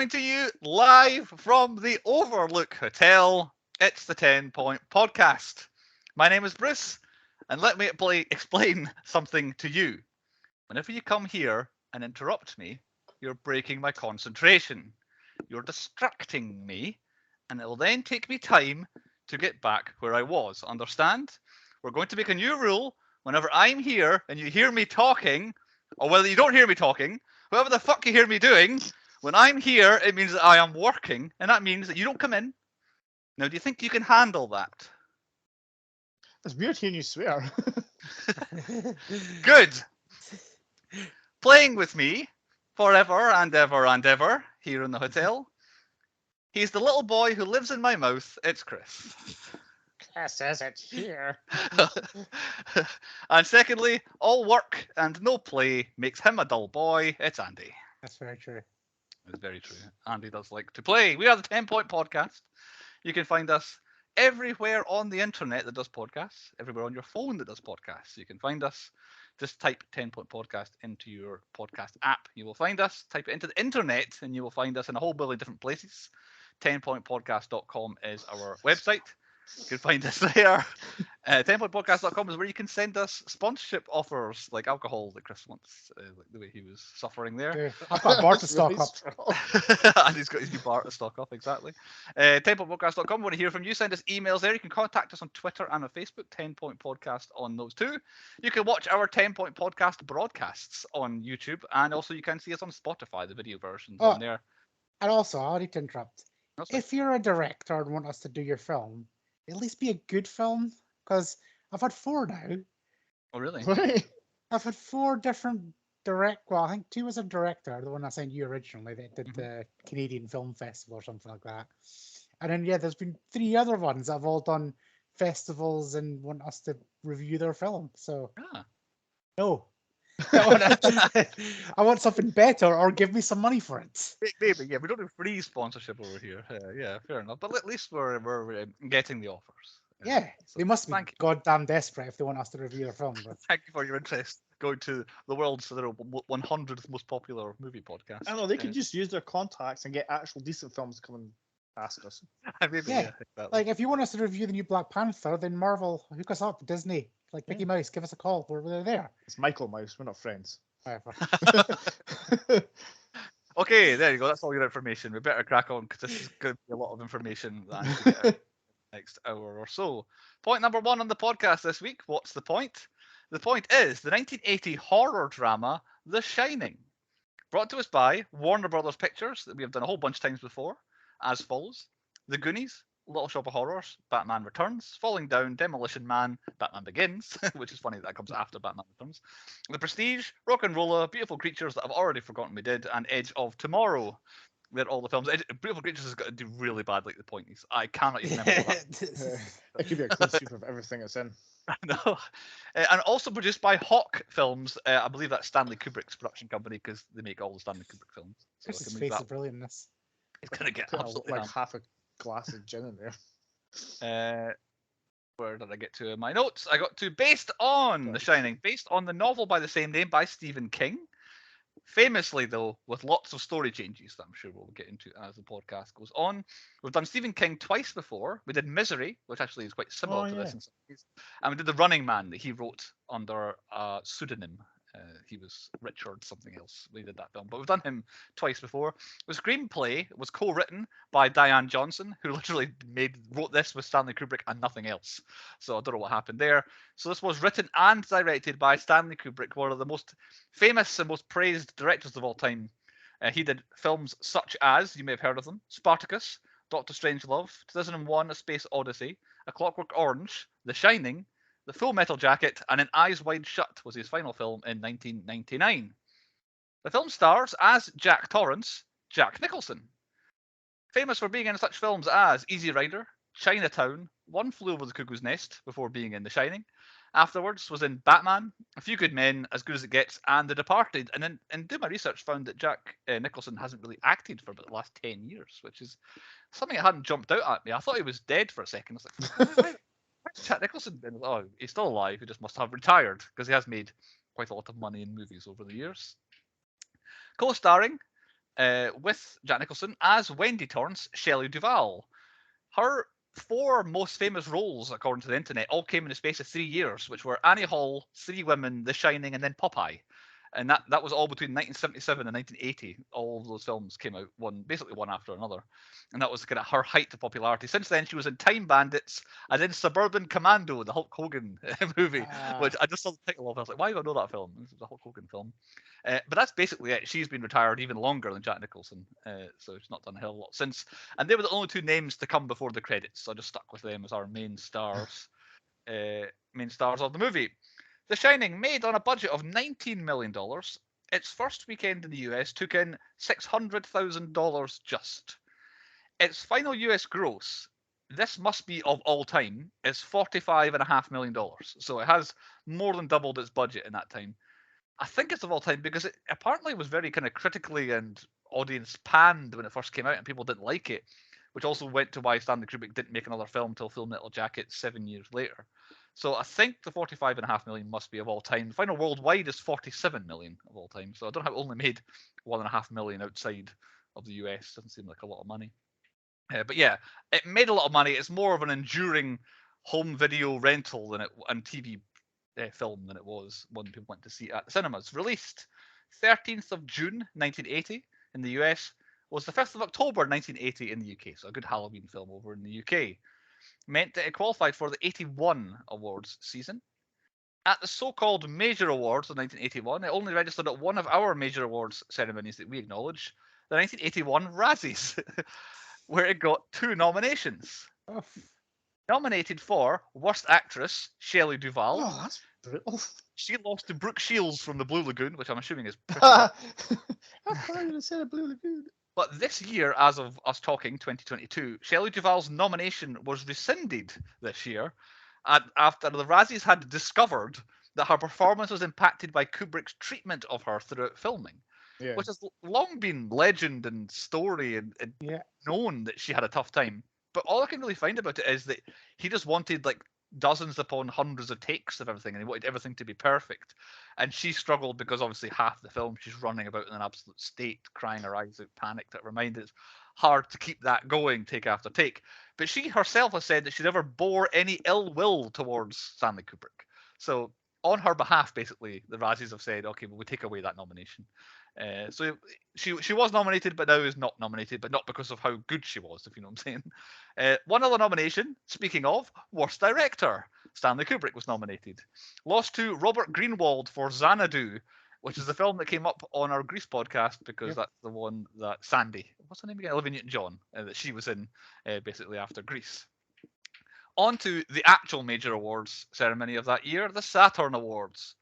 coming to you live from the Overlook Hotel. It's the 10-Point Podcast. My name is Bruce, and let me explain something to you. Whenever you come here and interrupt me, you're breaking my concentration. You're distracting me, and it will then take me time to get back where I was. Understand? We're going to make a new rule. Whenever I'm here and you hear me talking, or whether you don't hear me talking, whatever the fuck you hear me doing, when I'm here, it means that I am working, and that means that you don't come in. Now, do you think you can handle that? It's weird hearing you swear. Good. Playing with me forever and ever and ever here in the hotel. He's the little boy who lives in my mouth. It's Chris. Chris isn't here. And secondly, all work and no play makes him a dull boy. It's Andy. That's very true. It's very true. Andy does like to play. We are the 10-Point Podcast. You can find us everywhere on the internet that does podcasts, everywhere on your phone that does podcasts. You can find us. Just type 10-Point Podcast into your podcast app. You will find us. Type it into the internet and you will find us in a whole billion different places. 10pointpodcast.com is our website. You can find us there. 10pointpodcast.com is where you can send us sponsorship offers like alcohol that Chris wants, like the way he was suffering there. Yeah, I've got a bar to stock up. And he's got his new bar to stock up, exactly. 10pointpodcast.com. We want to hear from you. Send us emails there. You can contact us on Twitter and on Facebook. 10-Point Podcast on those two. You can watch our 10-Point Podcast broadcasts on YouTube, and also you can see us on Spotify, the video versions on there. And also, I need to interrupt. That's right. If you're a director and want us to do your film, at least be a good film, because I've had 4 now. Oh, really? I've had 4 different well, I think 2 was a director, the one I sent you originally, that did the Canadian Film Festival or something like that. And then, yeah, there's been 3 other ones that have all done festivals and want us to review their film. So, no. I want something better, or give me some money for it. Maybe, yeah. We don't do free sponsorship over here. Yeah, fair enough. But at least we're getting the offers. Yeah, so they must be goddamn desperate if they want us to review their film. But... Thank you for your interest. Going to the world's 100th most popular movie podcast. I know they could just use their contacts and get actual decent films to come and ask us. Maybe, yeah, exactly. Like if you want us to review the new Black Panther, then Marvel, hook us up. Disney, like Mickey Mouse, give us a call. We're there. It's Michael Mouse. We're not friends. Okay, there you go. That's all your information. We better crack on because this is going to be a lot of information next hour or so. Point number 1 on the podcast this week. What's the point? The point is the 1980 horror drama The Shining, brought to us by Warner Brothers Pictures, that we have done a whole bunch of times before, as follows: The Goonies, Little Shop of Horrors, Batman Returns, Falling Down, Demolition Man, Batman Begins, which is funny that comes after Batman Returns, The Prestige, Rock and Roller, Beautiful Creatures that I've already forgotten we did, and Edge of Tomorrow. They're all the films. Beautiful Creatures has got to do really bad, like the point is. I cannot even remember that. It could be a close sweep of everything it's in. No. And also produced by Hawk Films. I believe that's Stanley Kubrick's production company because they make all the Stanley Kubrick films. So This is face of brilliantness. It's going to get Put absolutely like half a glass of gin in there. Where did I get to in my notes? I got to based on The Shining, based on the novel by the same name by Stephen King. Famously, though, with lots of story changes that I'm sure we'll get into as the podcast goes on. We've done Stephen King twice before. We did Misery, which actually is quite similar to this in some ways. And we did The Running Man that he wrote under a pseudonym. He was Richard something else. We did that film, but we've done him twice before. The screenplay was co-written by Diane Johnson, who literally wrote this with Stanley Kubrick and nothing else. So I don't know what happened there. So this was written and directed by Stanley Kubrick, one of the most famous and most praised directors of all time. He did films such as, you may have heard of them, Spartacus, Doctor Strangelove, 2001: A Space Odyssey, A Clockwork Orange, The Shining, The Full Metal Jacket, and In Eyes Wide Shut was his final film in 1999. The film stars as Jack Torrance, Jack Nicholson, famous for being in such films as Easy Rider, Chinatown, One Flew Over the Cuckoo's Nest before being in The Shining. Afterwards was in Batman, A Few Good Men, As Good as It Gets, and The Departed. And then, in doing my research, found that Jack Nicholson hasn't really acted for about the last 10 years, which is something that hadn't jumped out at me. I thought he was dead for a second. I was like, where's Jack Nicholson been? Oh, he's still alive. He just must have retired because he has made quite a lot of money in movies over the years. Co-starring with Jack Nicholson as Wendy Torrance, Shelley Duvall. Her 4 most famous roles, according to the internet, all came in the space of 3 years, which were Annie Hall, Three Women, The Shining, and then Popeye. And that was all between 1977 and 1980. All of those films came out basically one after another, and that was kind of her height of popularity. Since then, she was in Time Bandits and in Suburban Commando, the Hulk Hogan movie, which I just saw the title of. I was like, why do I know that film? This is a Hulk Hogan film. But that's basically it. She's been retired even longer than Jack Nicholson, so she's not done a hell of a lot since. And they were the only 2 names to come before the credits, so I just stuck with them as our main stars of the movie. The Shining, made on a budget of $19 million, its first weekend in the US took in $600,000 just. Its final US gross, this must be of all time, is $45.5 million. So it has more than doubled its budget in that time. I think it's of all time because it apparently was very kind of critically and audience panned when it first came out, and people didn't like it, which also went to why Stanley Kubrick didn't make another film till Full Metal Jacket 7 years later. So I think the 45.5 million must be of all time. The final worldwide is 47 million of all time. So I don't know how it only made 1.5 million outside of the US. Doesn't seem like a lot of money. But yeah, it made a lot of money. It's more of an enduring home video rental and TV film than it was when people went to see it at the cinemas. Released 13th of June 1980 in the US, was the 5th of October 1980 in the UK. So a good Halloween film over in the UK. Meant that it qualified for the 81 awards season. At the so-called Major Awards of 1981, it only registered at one of our major awards ceremonies that we acknowledge, the 1981 Razzies, where it got 2 nominations. Oh. Nominated for Worst Actress, Shelley Duvall. Oh, that's brutal. She lost to Brooke Shields from The Blue Lagoon, which I'm assuming is pretty I thought you would have said a Blue Lagoon. But this year, as of us talking, 2022, Shelley Duvall's nomination was rescinded this year after the Razzies had discovered that her performance was impacted by Kubrick's treatment of her throughout filming, which has long been legend and story and known that she had a tough time. But all I can really find about it is that he just wanted like dozens upon hundreds of takes of everything, and he wanted everything to be perfect. And she struggled because obviously half the film she's running about in an absolute state, crying her eyes out, panicked. It reminded it's hard to keep that going take after take. But she herself has said that she never bore any ill will towards Stanley Kubrick. So on her behalf, basically, the Razzies have said, okay, well, we take away that nomination. So she was nominated, but now is not nominated, but not because of how good she was, if you know what I'm saying. One other nomination, speaking of, Worst Director. Stanley Kubrick was nominated. Lost to Robert Greenwald for Xanadu, which is the film that came up on our Grease podcast because that's the one that Sandy, what's her name again? Olivia Newton-John, that she was in basically after Grease. On to the actual major awards ceremony of that year, the Saturn Awards.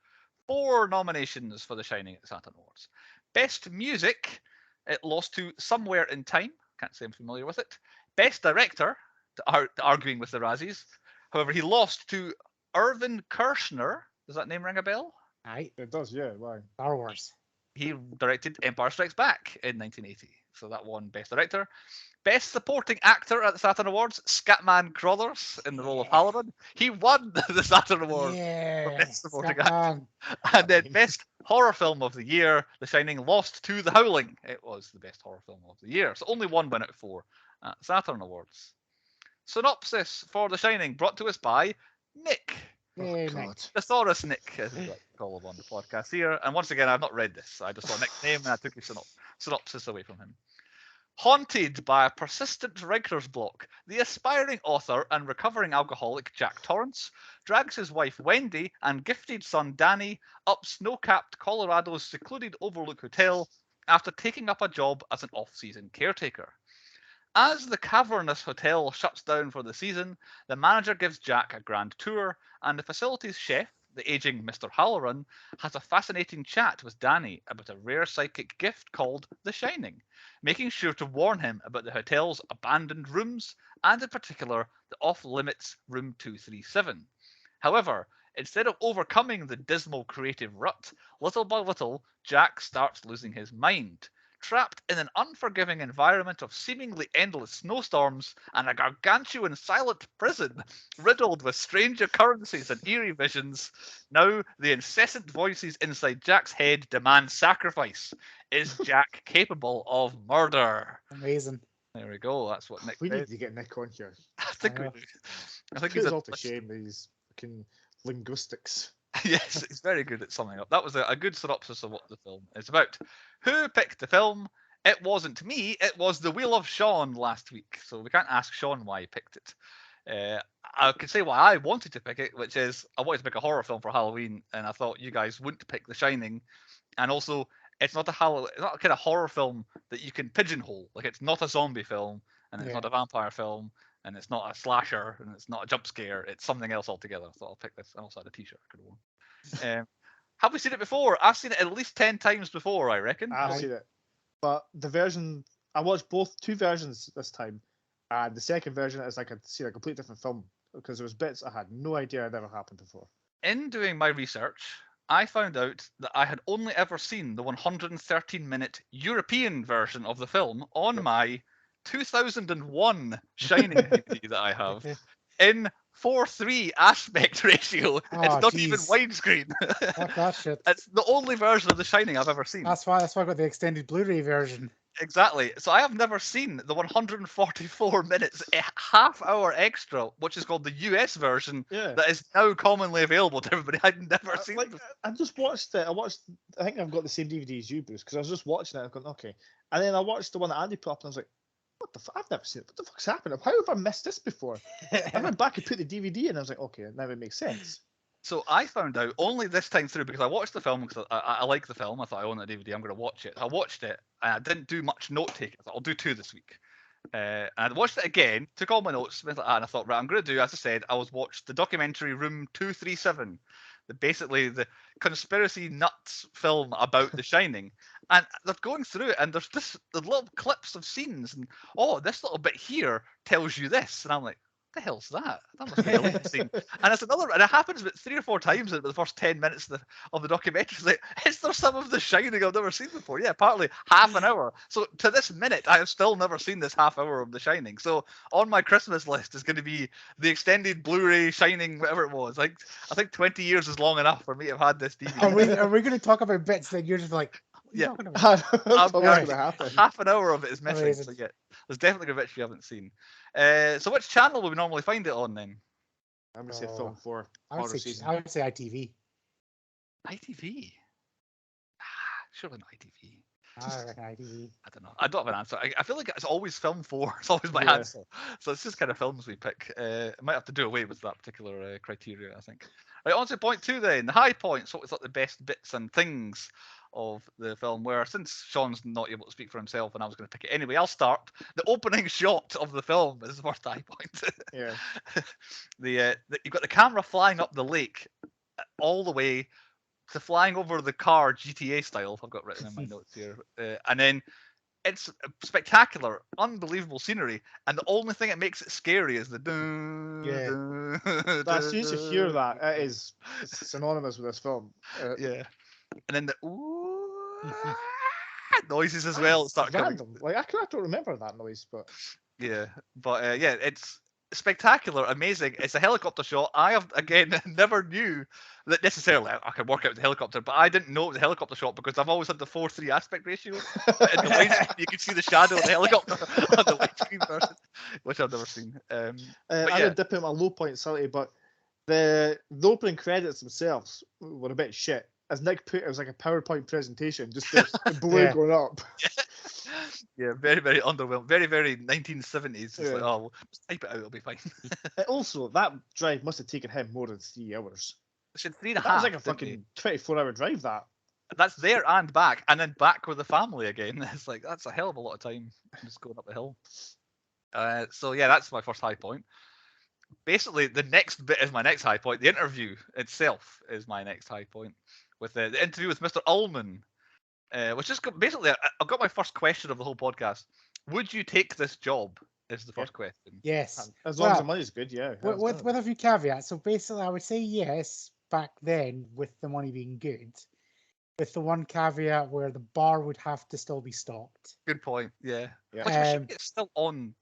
4 nominations for The Shining at the Saturn Awards. Best Music, it lost to Somewhere in Time. Can't say I'm familiar with it. Best Director, arguing with the Razzies. However, he lost to Irvin Kershner. Does that name ring a bell? Aye. It does, yeah. Why? Star Wars. He directed Empire Strikes Back in 1980. So that won Best Director. Best Supporting Actor at the Saturn Awards, Scatman Crothers in the role of Halloran. He won the Saturn Award for Best Supporting Actor. And then Best Horror Film of the Year, The Shining lost to The Howling. It was the best horror film of the year. So only 1 win out of 4 at Saturn Awards. Synopsis for The Shining, brought to us by Nick. Thesaurus Nick, as we like to call him on the podcast here. And once again, I've not read this. I just saw Nick's name and I took the synopsis away from him. Haunted by a persistent writer's block, the aspiring author and recovering alcoholic Jack Torrance drags his wife Wendy and gifted son Danny up snow-capped Colorado's secluded Overlook Hotel after taking up a job as an off-season caretaker. As the cavernous hotel shuts down for the season, the manager gives Jack a grand tour, and the facility's chef, the aging Mr. Halloran, has a fascinating chat with Danny about a rare psychic gift called The Shining, making sure to warn him about the hotel's abandoned rooms, and in particular, the off-limits room 237. However, instead of overcoming the dismal creative rut, little by little, Jack starts losing his mind. Trapped in an unforgiving environment of seemingly endless snowstorms and a gargantuan silent prison riddled with strange occurrences and eerie visions, now the incessant voices inside Jack's head demand sacrifice, Is Jack capable of murder? Amazing. There we go. That's what Nick We said. need to get Nick on here. I think we know. do. I think Put he's us a all to shame with these fucking linguistics. yes, he's very good at summing up. That was a good synopsis of what the film is about. Who picked the film? It wasn't me. It was the Wheel of Sean last week. So we can't ask Sean why he picked it. I could say why I wanted to pick it, which is I wanted to pick a horror film for Halloween, and I thought you guys wouldn't pick The Shining. And also, it's not it's not a kind of horror film that you can pigeonhole. Like, it's not a zombie film, and it's not a vampire film, and it's not a slasher, and it's not a jump scare. It's something else altogether. I thought I'll pick this. I also had a T-shirt I could have worn. Have we seen it before? I've seen it at least 10 times before, I reckon. I've seen it, but the version I watched two versions this time, and the second version is like a completely different film because there was bits I had no idea had ever happened before. In doing my research, I found out that I had only ever seen the 113-minute European version of the film on my 2001 Shining DVD that I have in 4:3 aspect ratio. It's not even widescreen. Fuck that shit. It's the only version of The Shining I've ever seen. That's why I got the extended Blu-ray version. Exactly. So I have never seen the 144 minutes, a half hour extra, which is called the US version, that is now commonly available to everybody. I'd never seen it. I just watched it. I think I've got the same DVD as you, Bruce, because I was just watching it. I've gone, okay. And then I watched the one that Andy put up, and I was like, what the fuck? I've never seen it. What the fuck's happening? How have I missed this before? I went back and put the DVD in, and I was like, okay, now it makes sense. So I found out only this time through because I watched the film because I like the film. I thought I own the DVD. I'm going to watch it. I watched it and I didn't do much note taking. I thought I'll do 2 this week. And I watched it again, took all my notes, and I thought, right, I'm going to do, as I said, I was watched the documentary Room 237, basically the conspiracy nuts film about The Shining. And they're going through it, and there's the little clips of scenes, and this little bit here tells you this, and I'm like, what the hell's that? That must be a deleted scene. And it's another, and it happens about 3 or 4 times in the first 10 minutes of the documentary. It's like, is there some of The Shining I've never seen before? Yeah, partly half an hour. So to this minute, I have still never seen this half hour of The Shining. So on my Christmas list is going to be the extended Blu-ray Shining, whatever it was. Like, I think 20 years is long enough for me to have had this DVD. Are we going to talk about bits that you're just like, yeah, happen. half an hour of it is missing. Amazing. So yeah, there's definitely a bit you haven't seen. So which channel will we normally find it on then? I'm gonna say Film 4. I would say ITV. ITV? Surely not ITV. I reckon ITV. I don't know. I don't have an answer. I feel like it's always Film 4. It's always my answer. So it's just kind of films we pick. I might have to do away with that particular criteria, I think. Right, on to point 2 then. The high points. What we thought the best bits and things of the film, where since Sean's not able to speak for himself and I was going to pick it anyway, I'll start. The opening shot of the film is the first high point. Yeah. You've got the camera flying up the lake all the way to flying over the car GTA style, I've got written in my notes here. And then it's spectacular, unbelievable scenery, and the only thing that makes it scary is the dun, dun, as soon as you hear that, it's synonymous with this film. Yeah. And then the noises as well start coming. Like I don't remember that noise, but yeah, it's spectacular, amazing. It's a helicopter shot. I have again never knew that necessarily I could work out the helicopter, but I didn't know it was a helicopter shot because I've always had the 4:3 aspect ratio. But in the widescreen, you can see the shadow of the helicopter on the widescreen version, which I've never seen. I would dip in my low point slightly, but the opening credits themselves were a bit shit. As Nick put it, was like a PowerPoint presentation, just the blue going up. Yeah, very, very underwhelming. Very, very 1970s. It's like, well, just type it out, it'll be fine. Also, that drive must have taken him more than 3 hours. It said 3.5. That was like a fucking 24-hour drive, that. That's there and back, and then back with the family again. It's like, that's a hell of a lot of time just going up the hill. So yeah, that's my first high point. Basically, the next bit is my next high point. The interview itself is my next high point. With the interview with Mr. Ullman, which is basically, I've got my first question of the whole podcast. Would you take this job? Is the first question. Yes. As long as the money's good, yeah. With a few caveats. So basically, I would say yes back then with the money being good, with the one caveat where the bar would have to still be stocked. Good point. Yeah. Which I think it's still on.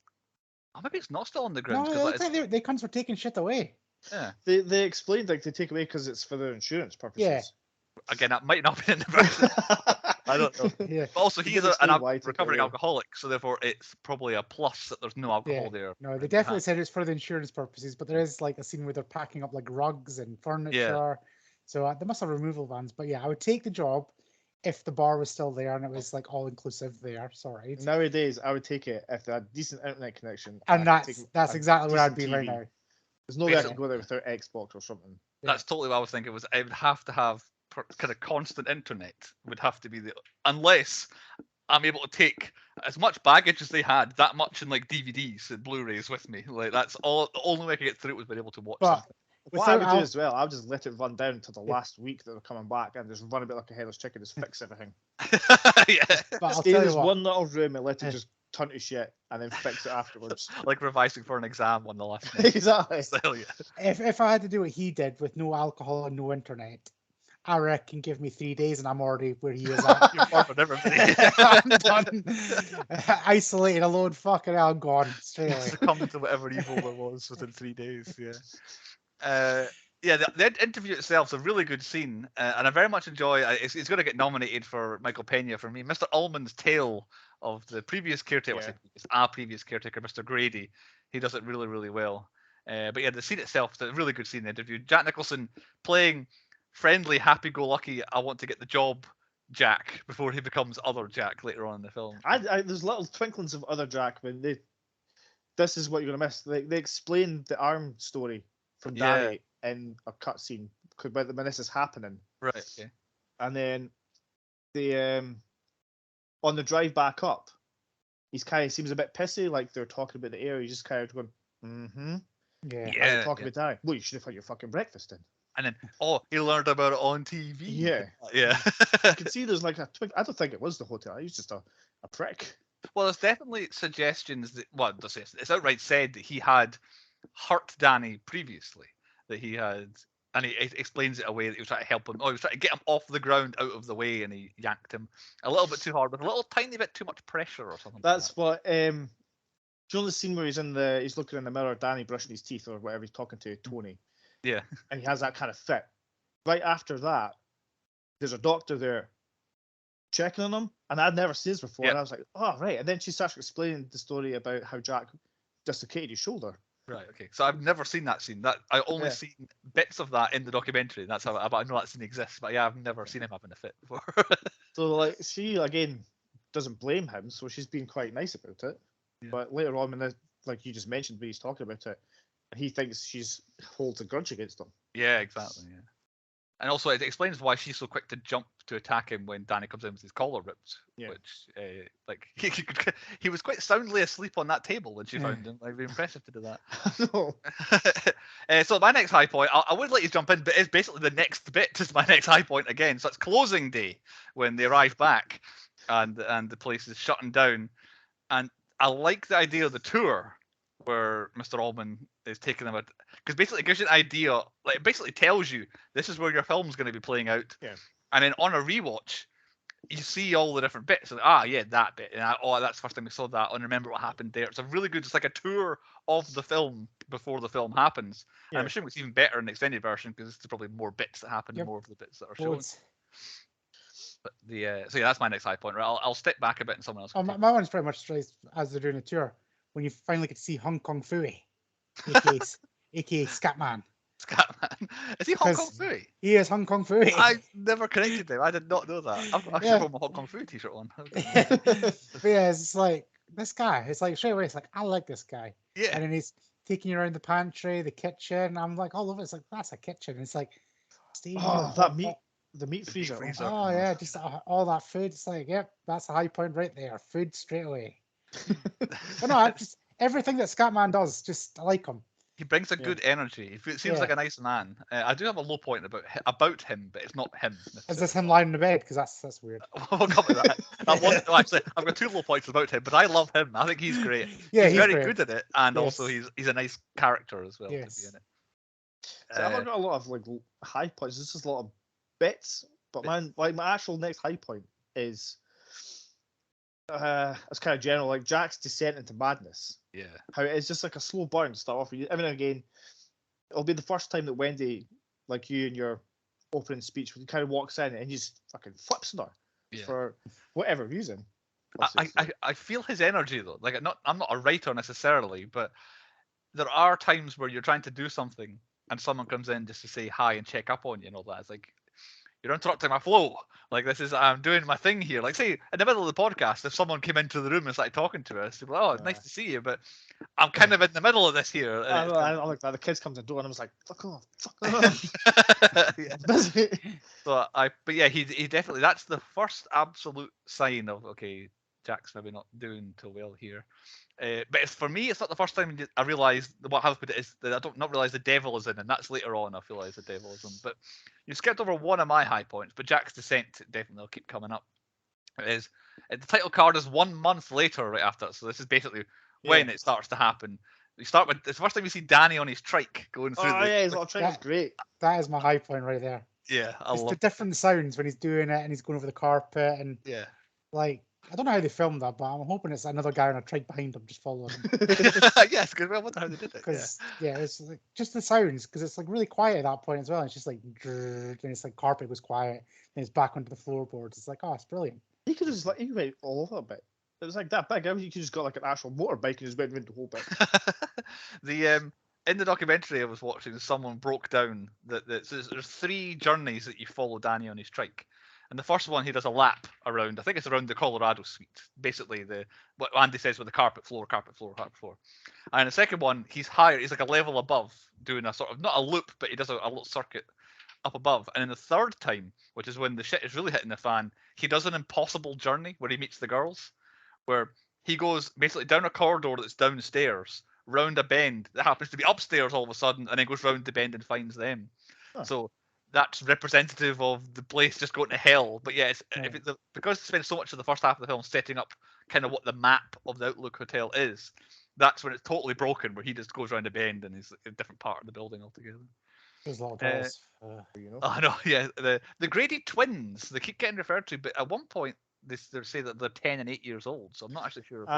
Oh, maybe it's not still on the ground. No, they comes for taking shit away. Yeah. They explained like they take away because it's for their insurance purposes. Yeah. Again, that might not be in the version. I don't know. Yeah. But also, He he's did explain why he took it recovering away. alcoholic, so therefore it's probably a plus that there's no alcohol Yeah. there. No, they in definitely hand. said it's for the insurance purposes, but there is like a scene where they're packing up like rugs and furniture. So they must have removal vans. But yeah, I would take the job if the bar was still there and it was like all inclusive there. Sorry. Nowadays, I would take it if they had a decent internet connection. And I could take that's a exactly where I'd decent be right TV. now. There's no way I Basically. could go there without Xbox or something. That's totally what I was thinking. Was I would have to have kind of constant internet. Would have to be the unless I'm able to take as much baggage as they had, that much in like DVDs and Blu-rays with me. Like that's all. The only way I could get through it was being able to watch But something. What I without would do al- as well, I would just let it run down to the Yeah. last week that they're coming back and just run a bit like a headless chicken, just fix everything. Yeah, but I'll Stay in tell you this what. one little room and let it Yeah. just turn to shit and then fix it afterwards. like revising for an exam on the last night. Exactly. So, yeah. If I had to do what he did with no alcohol and no internet, I reckon give me 3 days and I'm already where he is at. You're far from everybody. I'm done. Isolated, alone, fucking hell, gone straight away. Succumb to whatever evil there was within 3 days. Yeah. Yeah, the interview itself is a really good scene, and I very much enjoy. It's going to get nominated for Michael Pena for me. Mr. Ullman's tale of the previous caretaker, previous caretaker, Mr. Grady. He does it really, really well. But yeah, the scene itself is a really good scene. The interview. Jack Nicholson playing friendly, happy-go-lucky. I want to get the job, Jack, before he becomes other Jack later on in the film. There's little twinklings of other Jack when this is what you're gonna miss. They explain the arm story from Danny in a cutscene when this is happening. Right. Okay. And then the on the drive back up, he's kind of seems a bit pissy, like they're talking about the air. He's just kind of going, mm-hmm. Yeah. And they're talking about Danny. Well, you should have had your fucking breakfast in. And then, he learned about it on TV. Yeah. Yeah. You can see there's like a twink. I don't think it was the hotel. He was just a prick. Well, there's definitely suggestions that, well, it's outright said that he had hurt Danny previously. That he had, and he explains it away that he was trying to help him. Oh, he was trying to get him off the ground, out of the way, and he yanked him a little bit too hard with a little tiny bit too much pressure or something. That's what. Do you know the scene where he's looking in the mirror, Danny brushing his teeth or whatever, he's talking to Tony. Yeah. And he has that kind of fit. Right after that, there's a doctor there checking on him, and I'd never seen this before. And I was like, oh, right. And then she starts explaining the story about how Jack dislocated his shoulder. Right. Okay. So I've never seen that scene. That I only seen bits of that in the documentary. That's how. But I know that scene exists. But yeah, I've never seen him having a fit before. So like, she again doesn't blame him, so she's being quite nice about it. Yeah. But later on, when like you just mentioned, when he's talking about it, he thinks she's holds a grudge against him. Yeah. Exactly. Yeah. And also, it explains why she's so quick to jump to attack him when Danny comes in with his collar ripped. Yeah. Which, like, he was quite soundly asleep on that table when she found him. Like, very impressive to do that. No. So my next high point, I would let you jump in, but it's basically the next bit is my next high point again. So it's closing day when they arrive back, and the place is shutting down. And I like the idea of the tour where Mr. Allman is taking them, because basically it gives you an idea, like it basically tells you this is where your film's going to be playing out. Yeah. And then on a rewatch, you see all the different bits. Like, that bit. And that's the first time we saw that. And remember what happened there. It's a really good, it's like a tour of the film before the film happens. Yeah. And I'm assuming it's even better in the extended version because there's probably more bits that happen and more of the bits that are shown. But so yeah, that's my next high point. Right, I'll step back a bit and someone else. Oh, my one's pretty much straight as they're doing a tour when you finally get to see Hong Kong Fooey, aka Scatman. Scatman. Is he Hong Kong Fooey? He is Hong Kong Fooey. I never connected them. I did not know that. I should have my Hong Kong Fooey t-shirt on. But yeah, it's like this guy. It's like straight away. It's like I like this guy. Yeah. And then he's taking you around the pantry, the kitchen. I'm like all over. It's like that's a kitchen. It's like, Steve. Oh, that meat. The meat freezer. Oh yeah, just all that food. It's like, yep, that's a high point right there. Food straight away. But no, just everything that Scatman does, just I like him. He brings a good energy. He seems like a nice man. I do have a low point about him, but it's not him. Is this him lying in the bed? Because that's weird. We'll come to that. Actually, I've got 2 low points about him, but I love him. I think he's great. Yeah, he's very good at it, and also he's a nice character as well to be in it. So I've got a lot of like high points. This is a lot of bits, but my actual next high point is it's kind of general, like Jack's descent into madness. Yeah. How it's just like a slow burn to start off with. Every now and again, it'll be the first time that Wendy, like you in your opening speech, kind of walks in and he just fucking flips on her. Yeah. for whatever reason. I feel his energy though. Like I'm not a writer necessarily, but there are times where you're trying to do something and someone comes in just to say hi and check up on you and all that. It's like you're interrupting my flow. Like this is I'm doing my thing here. Like say in the middle of the podcast, if someone came into the room and started talking to us, they'd be like, oh, it's nice to see you, but I'm kind of in the middle of this here. I like that. The kids come to the door and I was like, fuck off. Yeah. Busy. But yeah, he definitely, that's the first absolute sign of, okay, Jack's maybe not doing too well here. But for me, it's not the first time I realised what happened is that I don't not realise the devil is in, and that's later on I realise the devil is in. But you skipped over one of my high points, but Jack's descent definitely will keep coming up. It is the title card is 1 month later, right after. So this is basically when it starts to happen. You start with it's the first time you see Danny on his trike going through. Oh yeah, his little trike is great. That is my high point right there. Yeah, it's the different sounds when he's doing it and he's going over the carpet and like I don't know how they filmed that, but I'm hoping it's another guy on a trike behind him just following him. Yes, because I wonder how they did it. Because it's like just the sounds because it's like really quiet at that point as well. It's just like and it's like carpet was quiet and it's back onto the floorboards. It's like, oh, it's brilliant. He could just like went all over a bit. It was like that big. I mean, you could just got like an actual motorbike and just went the whole bit. In the documentary I was watching, someone broke down that there's 3 journeys that you follow Danny on his trike. And the first one, he does a lap around, I think it's around the Colorado suite. Basically, what Andy says with the carpet floor. And the second one, he's higher, he's like a level above, doing a sort of, not a loop, but he does a little circuit up above. And then the third time, which is when the shit is really hitting the fan, he does an impossible journey where he meets the girls, where he goes basically down a corridor that's downstairs, round a bend that happens to be upstairs all of a sudden, and then goes round the bend and finds them. Huh. So that's representative of the place just going to hell. But yeah, because they spend so much of the first half of the film setting up kind of what the map of the Overlook Hotel is, that's when it's totally broken, where he just goes around a bend and is a different part of the building altogether. There's a lot of dolls. I know, yeah. The Grady twins, they keep getting referred to, but at one point they say that they're 10 and 8 years old, so I'm not actually sure if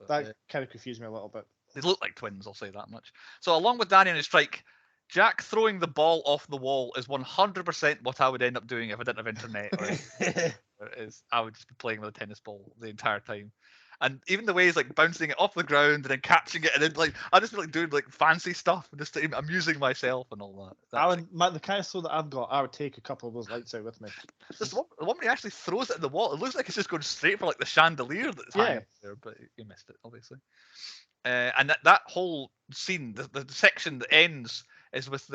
that kind of confused me a little bit. They look like twins, I'll say that much. So along with Danny on his strike, Jack throwing the ball off the wall is 100% what I would end up doing if I didn't have internet. I would just be playing with a tennis ball the entire time. And even the way he's like bouncing it off the ground and then catching it, and then like I just be like doing like fancy stuff and just amusing myself and all that. The kind of throw that I've got, I would take a couple of those lights out with me. The one where he actually throws it in the wall, it looks like it's just going straight for like the chandelier that's hanging there, but you missed it obviously. And that whole scene, the section that ends is with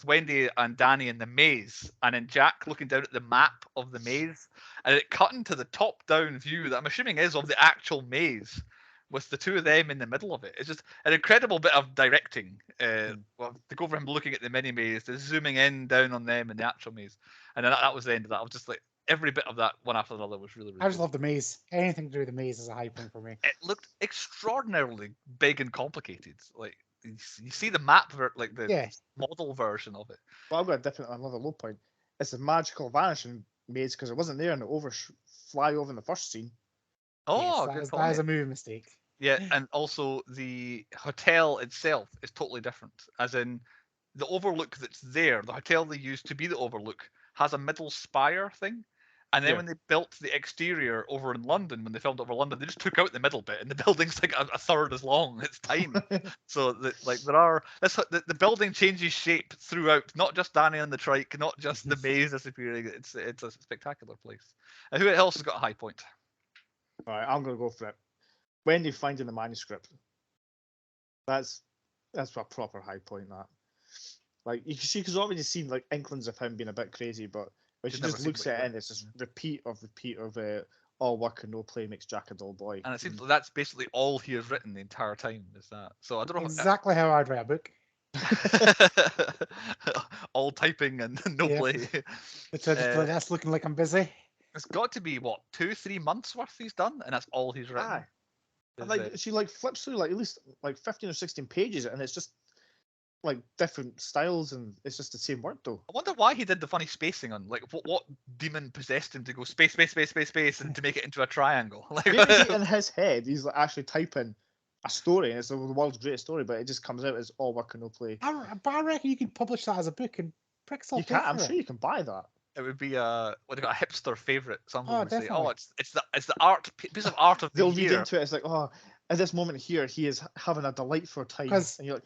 Wendy and Danny in the maze, and then Jack looking down at the map of the maze, and it cut into the top-down view that I'm assuming is of the actual maze, with the two of them in the middle of it. It's just an incredible bit of directing. Well, to go from him looking at the mini maze to zooming in down on them in the actual maze, and then that was the end of that. I was just like, every bit of that, one after another, was really, really I just love the maze. Anything to do with the maze is a high point for me. It looked extraordinarily big and complicated. Like, you see the map, like the model version of it. Well, I've got another low point. It's a magical vanishing maze because it wasn't there and it fly over in the first scene. Oh, yes, that is a movie mistake. Yeah, and also the hotel itself is totally different. As in, the Overlook that's there, the hotel they used to be the Overlook, has a middle spire thing. And then when they built the exterior over in London, when they filmed over London, they just took out the middle bit, and the building's like a third as long. It's tiny. So the building changes shape throughout, not just Danny on the trike, not just the maze disappearing. It's a spectacular place. And who else has got a high point? All right, I'm gonna go for it. Wendy finding the manuscript. That's a proper high point. That, like, you can see, because I've already seen like inklings of him being a bit crazy, but when she just looks at it and it's just repeat of all work and no play makes Jack a dull boy. And it seems like that's basically all he has written the entire time, is that. So I don't know exactly how I'd write a book. All typing and no play. That's looking like I'm busy. It's got to be what, 2-3 months worth he's done, and that's all he's written. Like she like flips through like at least like 15 or 16 pages, and it's just like different styles, and it's just the same word though. I wonder why he did the funny spacing on, like, what demon possessed him to go space and to make it into a triangle. Like, maybe in his head he's like actually typing a story and it's the world's greatest story, but it just comes out as all work and no play. But I reckon you can publish that as a book and pricks. You can. I'm sure you can buy that. It would be a hipster favorite. Some people Oh, would say, "Oh, definitely. it's the piece of art of the They'll read year." into it. It's like, oh, at this moment here, he is having a delightful time, 'Cause- and you're like,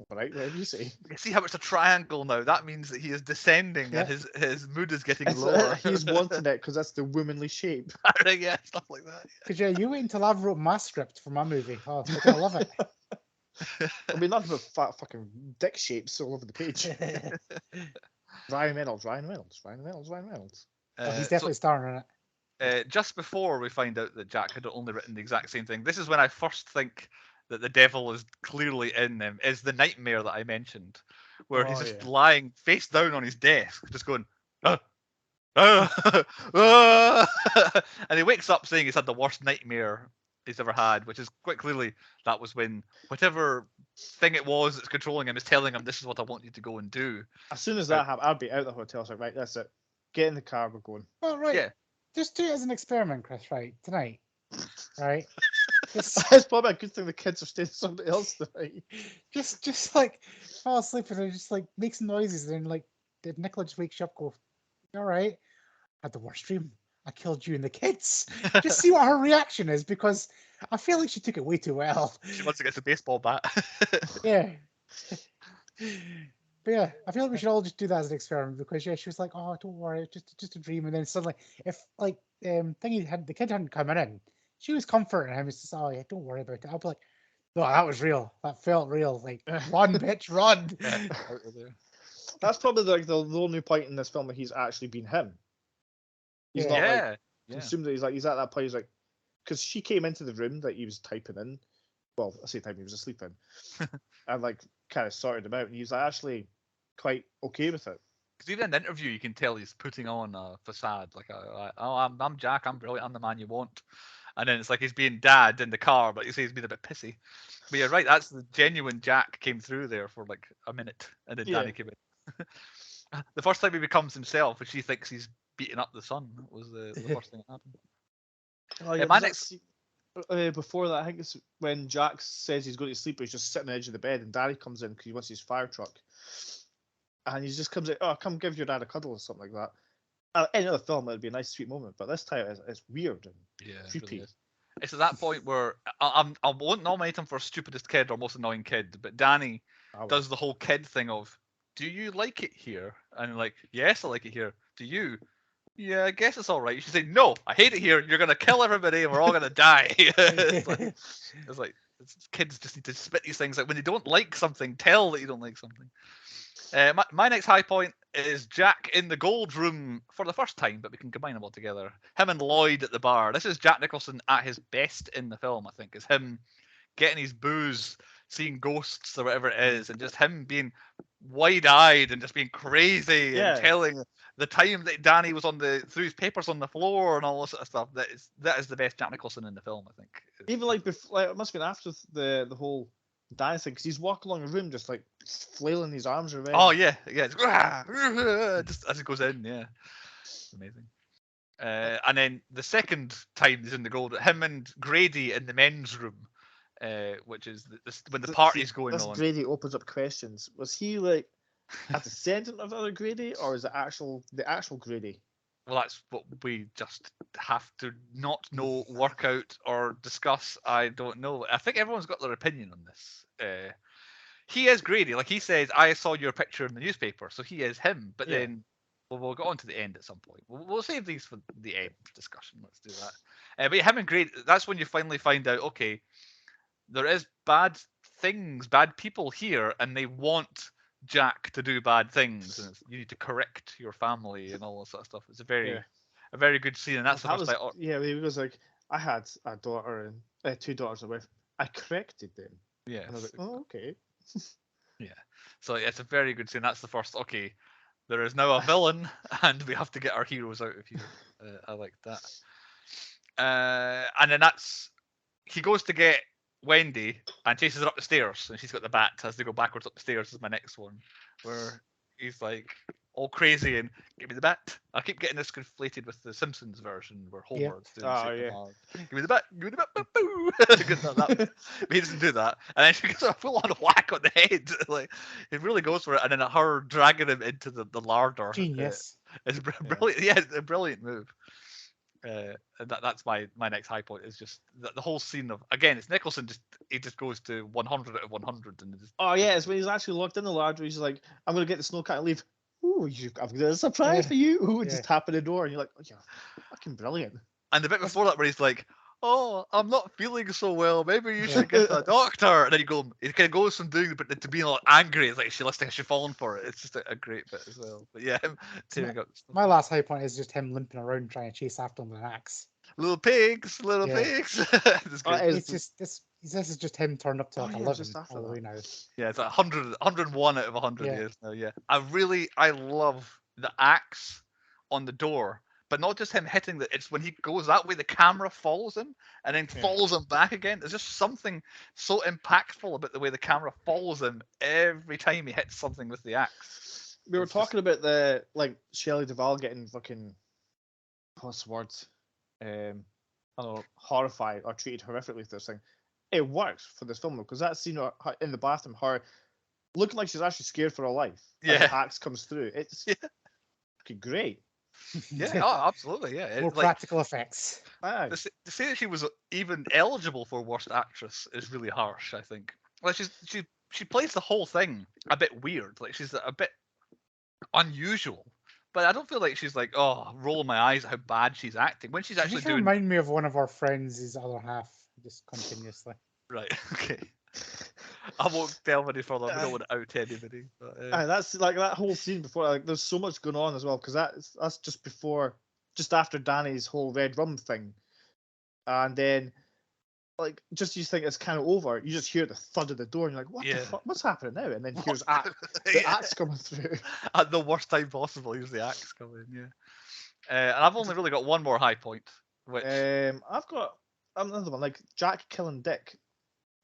all right, whatever you say. You see how it's a triangle now? That means that he is descending Yeah. and his mood is getting It's, lower. he's wanting it because that's the womanly shape. Yeah, stuff like that. Cause yeah, you wait until I've wrote my script for my movie. Oh, they're gonna love it. It'll be nothing but fat fucking dick shapes all over the page. Ryan Reynolds. Oh, he's So, definitely starring in it. just before we find out that Jack had only written the exact same thing, this is when I first think that the devil is clearly in him, is the nightmare that I mentioned, where he's just lying face down on his desk, just going, and he wakes up saying he's had the worst nightmare he's ever had, which is quite clearly that was when whatever thing it was that's controlling him is telling him, this is what I want you to go and do. As soon as that happened, I'd be out of the hotel. So right, that's it. Get in the car, we're going. Well, right. Yeah. Just do it as an experiment, Chris. Right tonight. Right. It's probably a good thing the kids are staying with somebody else tonight. Just like fall asleep and then just like make some noises and then like did Nicola just wakes you up, go, all right, I had the worst dream. I killed you and the kids. Just see what her reaction is, because I feel like she took it way too well. She wants to get the baseball bat. Yeah. But yeah, I feel like we should all just do that as an experiment, because yeah, she was like, "Oh, don't worry, it's just a dream." And then suddenly, if like the kid hadn't come in, she was comforting him. It's just, "Oh yeah, don't worry about it." I'll be like, "No, that was real. That felt real. Like, run, bitch, run." Out of there. That's probably like the only point in this film where he's actually been him. He's not like consumed. He's at that point. He's like, because she came into the room that he was typing in. Well, I say typing, he was asleep in, and like kind of sorted him out, and he's like, actually quite okay with it. Because even in the interview, you can tell he's putting on a facade, like, I'm Jack, I'm brilliant, I'm the man you want. And then it's like he's being dad in the car, but you say he's been a bit pissy. But you're right, that's the genuine Jack came through there for like a minute, and then Danny came in. The first time he becomes himself, and she thinks he's beating up the son, was the first thing that happened. Oh, yeah, before that, I think it's when Jack says he's going to sleep, but he's just sitting on the edge of the bed, and Daddy comes in because he wants his fire truck. And he just comes in, "Oh, come give your dad a cuddle," or something like that. Any other film, it would be a nice, sweet moment, but this time it's weird and creepy. Really it's at that point where I won't nominate him for stupidest kid or most annoying kid, but Danny does the whole kid thing of, "Do you like it here?" And like, "Yes, I like it here. Do you?" "Yeah, I guess it's all right." You should say, "No, I hate it here. You're gonna kill everybody, and we're all gonna die." it's like kids just need to spit these things. Like when they don't like something, tell that you don't like something. My next high point is Jack in the gold room for the first time, but we can combine them all together. Him and Lloyd at the bar. This is Jack Nicholson at his best in the film, I think. Is him getting his booze, seeing ghosts or whatever it is, and just him being wide-eyed and just being crazy and telling the time that Danny was threw his papers on the floor and all this sort of stuff. That is the best Jack Nicholson in the film, I think. Even like before, like, it must have been after the whole Danny thing, because he's walking along the room just like flailing his arms around. Oh yeah, just as it goes in, it's amazing. And then the second time he's in the gold, him and Grady in the men's room, which is when the party's going on. Grady opens up questions. Was he like a descendant of the other Grady, or is it the actual Grady? Well, that's what we just have to not know, work out, or discuss. I don't know. I think everyone's got their opinion on this. He is Grady. Like he says, "I saw your picture in the newspaper," so he is him. But then we'll go on to the end at some point. We'll save these for the end discussion. Let's do that. But him and Grady, that's when you finally find out, okay, there is bad things, bad people here, and they want Jack to do bad things, and you need to correct your family and all that sort of stuff. It's a very good scene, and that's the first time. Yeah, he was like, "I had a daughter and 2 daughters and a wife. I corrected them." Yeah, and I was like, "Oh, okay." So it's a very good scene. That's the first. Okay, there is now a villain, and we have to get our heroes out of here. I like that. And then he goes to get Wendy and chases her up the stairs, and she's got the bat as they go backwards up the stairs. Is my next one, where he's like all crazy and "Give me the bat." I keep getting this conflated with the Simpsons version where Homer's doing "Give me the bat, give me the bat, boo." But he doesn't do that, and then she gets a full-on whack on the head. Like it really goes for it, and then her dragging him into the larder. Genius. It's brilliant. Yeah, it's a brilliant move. And that's my next high point is just the whole scene of, again, it's Nicholson, he just goes to 100 out of 100 and just, Oh yeah, it's when he's actually locked in the lodge where he's like, I'm gonna get the snow cat and leave. Ooh, I've got a surprise for you. Ooh, Yeah. just tapping the door and you're like, oh, you're fucking brilliant. and the bit before that where he's like, oh, I'm not feeling so well, maybe you should get a doctor, and then he kind of goes from doing but to being all angry. It's like she should fallen for it. It's just a great bit as well. But yeah, him tearing up stuff. My last high point is just him limping around trying to chase after him with an axe. Little pigs. Yeah. It's great. It's just this is just him turned up to like yeah, 11 just after all the that. way now. Yeah, it's 101 out of 100 Yeah. years now. Yeah, I love the axe on the door, but not just him hitting it's when he goes that way, the camera follows him and then follows him back again. There's just something so impactful about the way the camera follows him every time he hits something with the axe. We were talking about the Shelley Duvall getting fucking what's the word? I don't know, horrified or treated horrifically for this thing. It works for this film though, because that scene of her in the bathroom, her looking like she's actually scared for her life. As the axe comes through. It's fucking great. Yeah, oh, absolutely, yeah. More practical effects. Aye. To say that she was even eligible for worst actress is really harsh, I think. Like she plays the whole thing a bit weird. Like she's a bit unusual. But I don't feel like she's like, oh, rolling my eyes at how bad she's acting. When she's actually doing... remind me of one of our friends, his other half, just continuously. Right, okay. I won't delve any further. We don't want to out anybody. But, that's like that whole scene before. Like, there's so much going on as well because that's just after Danny's whole red rum thing, and then like just you think it's kind of over. You just hear the thud of the door, and you're like, what the fuck? What's happening now? And then here's the axe coming through at the worst time possible. Here's the axe coming. Yeah, and I've only really got one more high point. Which I've got another one, like Jack killing Dick.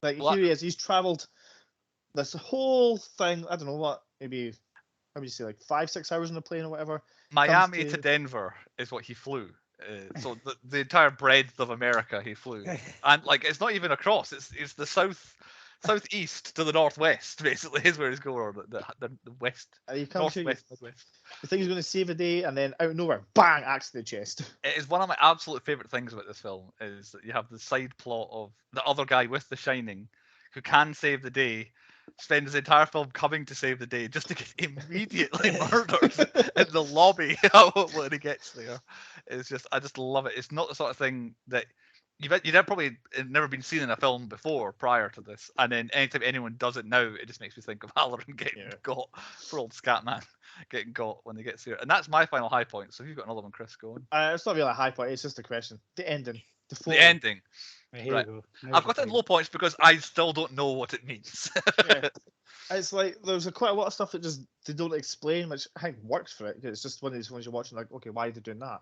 Like here he is. He's travelled this whole thing. I don't know what, maybe you say like 5-6 hours on the plane or whatever. Miami to Denver is what he flew. So the entire breadth of America he flew, and like it's not even across. It's the southeast to the northwest basically is where he's going, or the west. You comes northwest, midwest. You think he's going to save the day, and then out of nowhere, bang, axe to the chest. It is one of my absolute favorite things about this film is that you have the side plot of the other guy with The Shining, who can save the day, spends his entire film coming to save the day just to get immediately murdered in the lobby when he gets there. It's just, I just love it. It's not the sort of thing that you've probably never been seen in a film before prior to this, and then anytime anyone does it now, it just makes me think of Halloran getting got, for old Scatman getting got when he gets here. And that's my final high point. So if you've got another one, Chris, go on. It's not really a high point. It's just a question. The ending. The ending. Right. I've got it in low points because I still don't know what it means. It's like there's quite a lot of stuff that just they don't explain, which I think works for it. It's just one of these ones you're watching, like, okay, why are they doing that?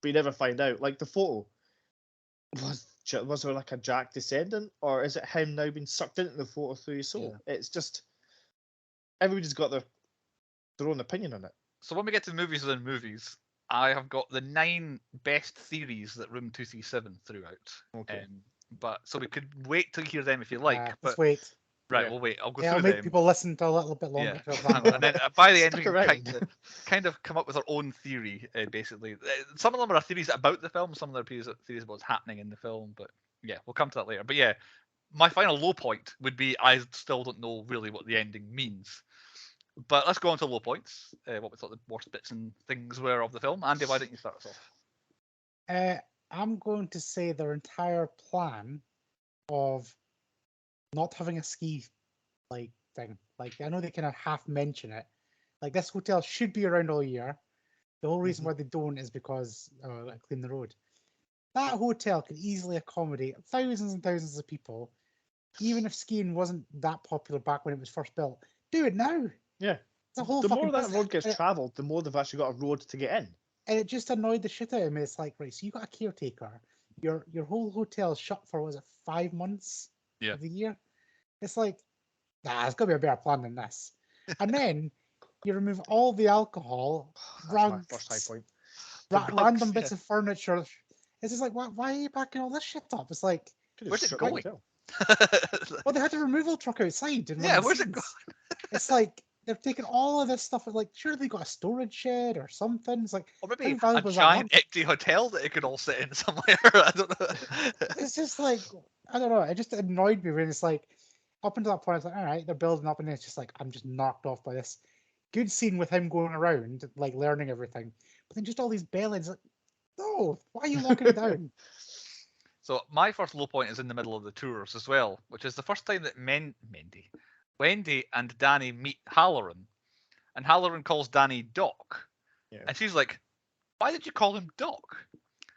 But you never find out. Like the photo. Was there like a Jack descendant, or is it him now being sucked into the photo through his soul? It's just everybody's got their own opinion on it. So when we get to movies within movies, I have got the 9 best theories that Room 237 threw out. Okay. But so we could wait to hear them if you like. But let's wait. Right, we'll wait. I'll go I'll through make them. people listen to a little bit longer. And then by the end, we Stick can kind of come up with our own theory, basically. Some of them are theories about the film, some of them are theories about what's happening in the film, but yeah, we'll come to that later. But yeah, my final low point would be I still don't know really what the ending means. But let's go on to low points, what we thought the worst bits and things were of the film. Andy, why don't you start us off? I'm going to say their entire plan of not having a ski thing. Like I know they kind of half mention it. Like this hotel should be around all year. The whole reason why they don't is because clean the road. That hotel could easily accommodate thousands and thousands of people, even if skiing wasn't that popular back when it was first built. Do it now. Yeah. The whole the more that business. road gets travelled, the more they've actually got a road to get in. And it just annoyed the shit out of me. It's like, right, so you got a caretaker. Your whole hotel is shut for, was it 5 months of the year? It's like, there's got to be a better plan than this. And then you remove all the alcohol, rugs, my first high point. Random bits of furniture. It's just like, why are you packing all this shit up? It's like, where's it going? Well, they had a removal truck outside. Yeah, where's it going? It's like, they're taking all of this stuff. Like, sure, they got a storage shed or something. It's like, Or maybe how a valuable is that giant lunch? empty hotel that it could all sit in somewhere. I don't know. It's just like, I don't know. It just annoyed me when it's like, up until that point, it's like, all right, they're building up, and it's just like, I'm just knocked off by this. Good scene with him going around, like learning everything. But then just all these bellends, like, no, why are you locking it down? So my first low point is in the middle of the tours as well, which is the first time that Wendy and Danny meet Halloran, and Halloran calls Danny Doc, and she's like, "Why did you call him Doc?"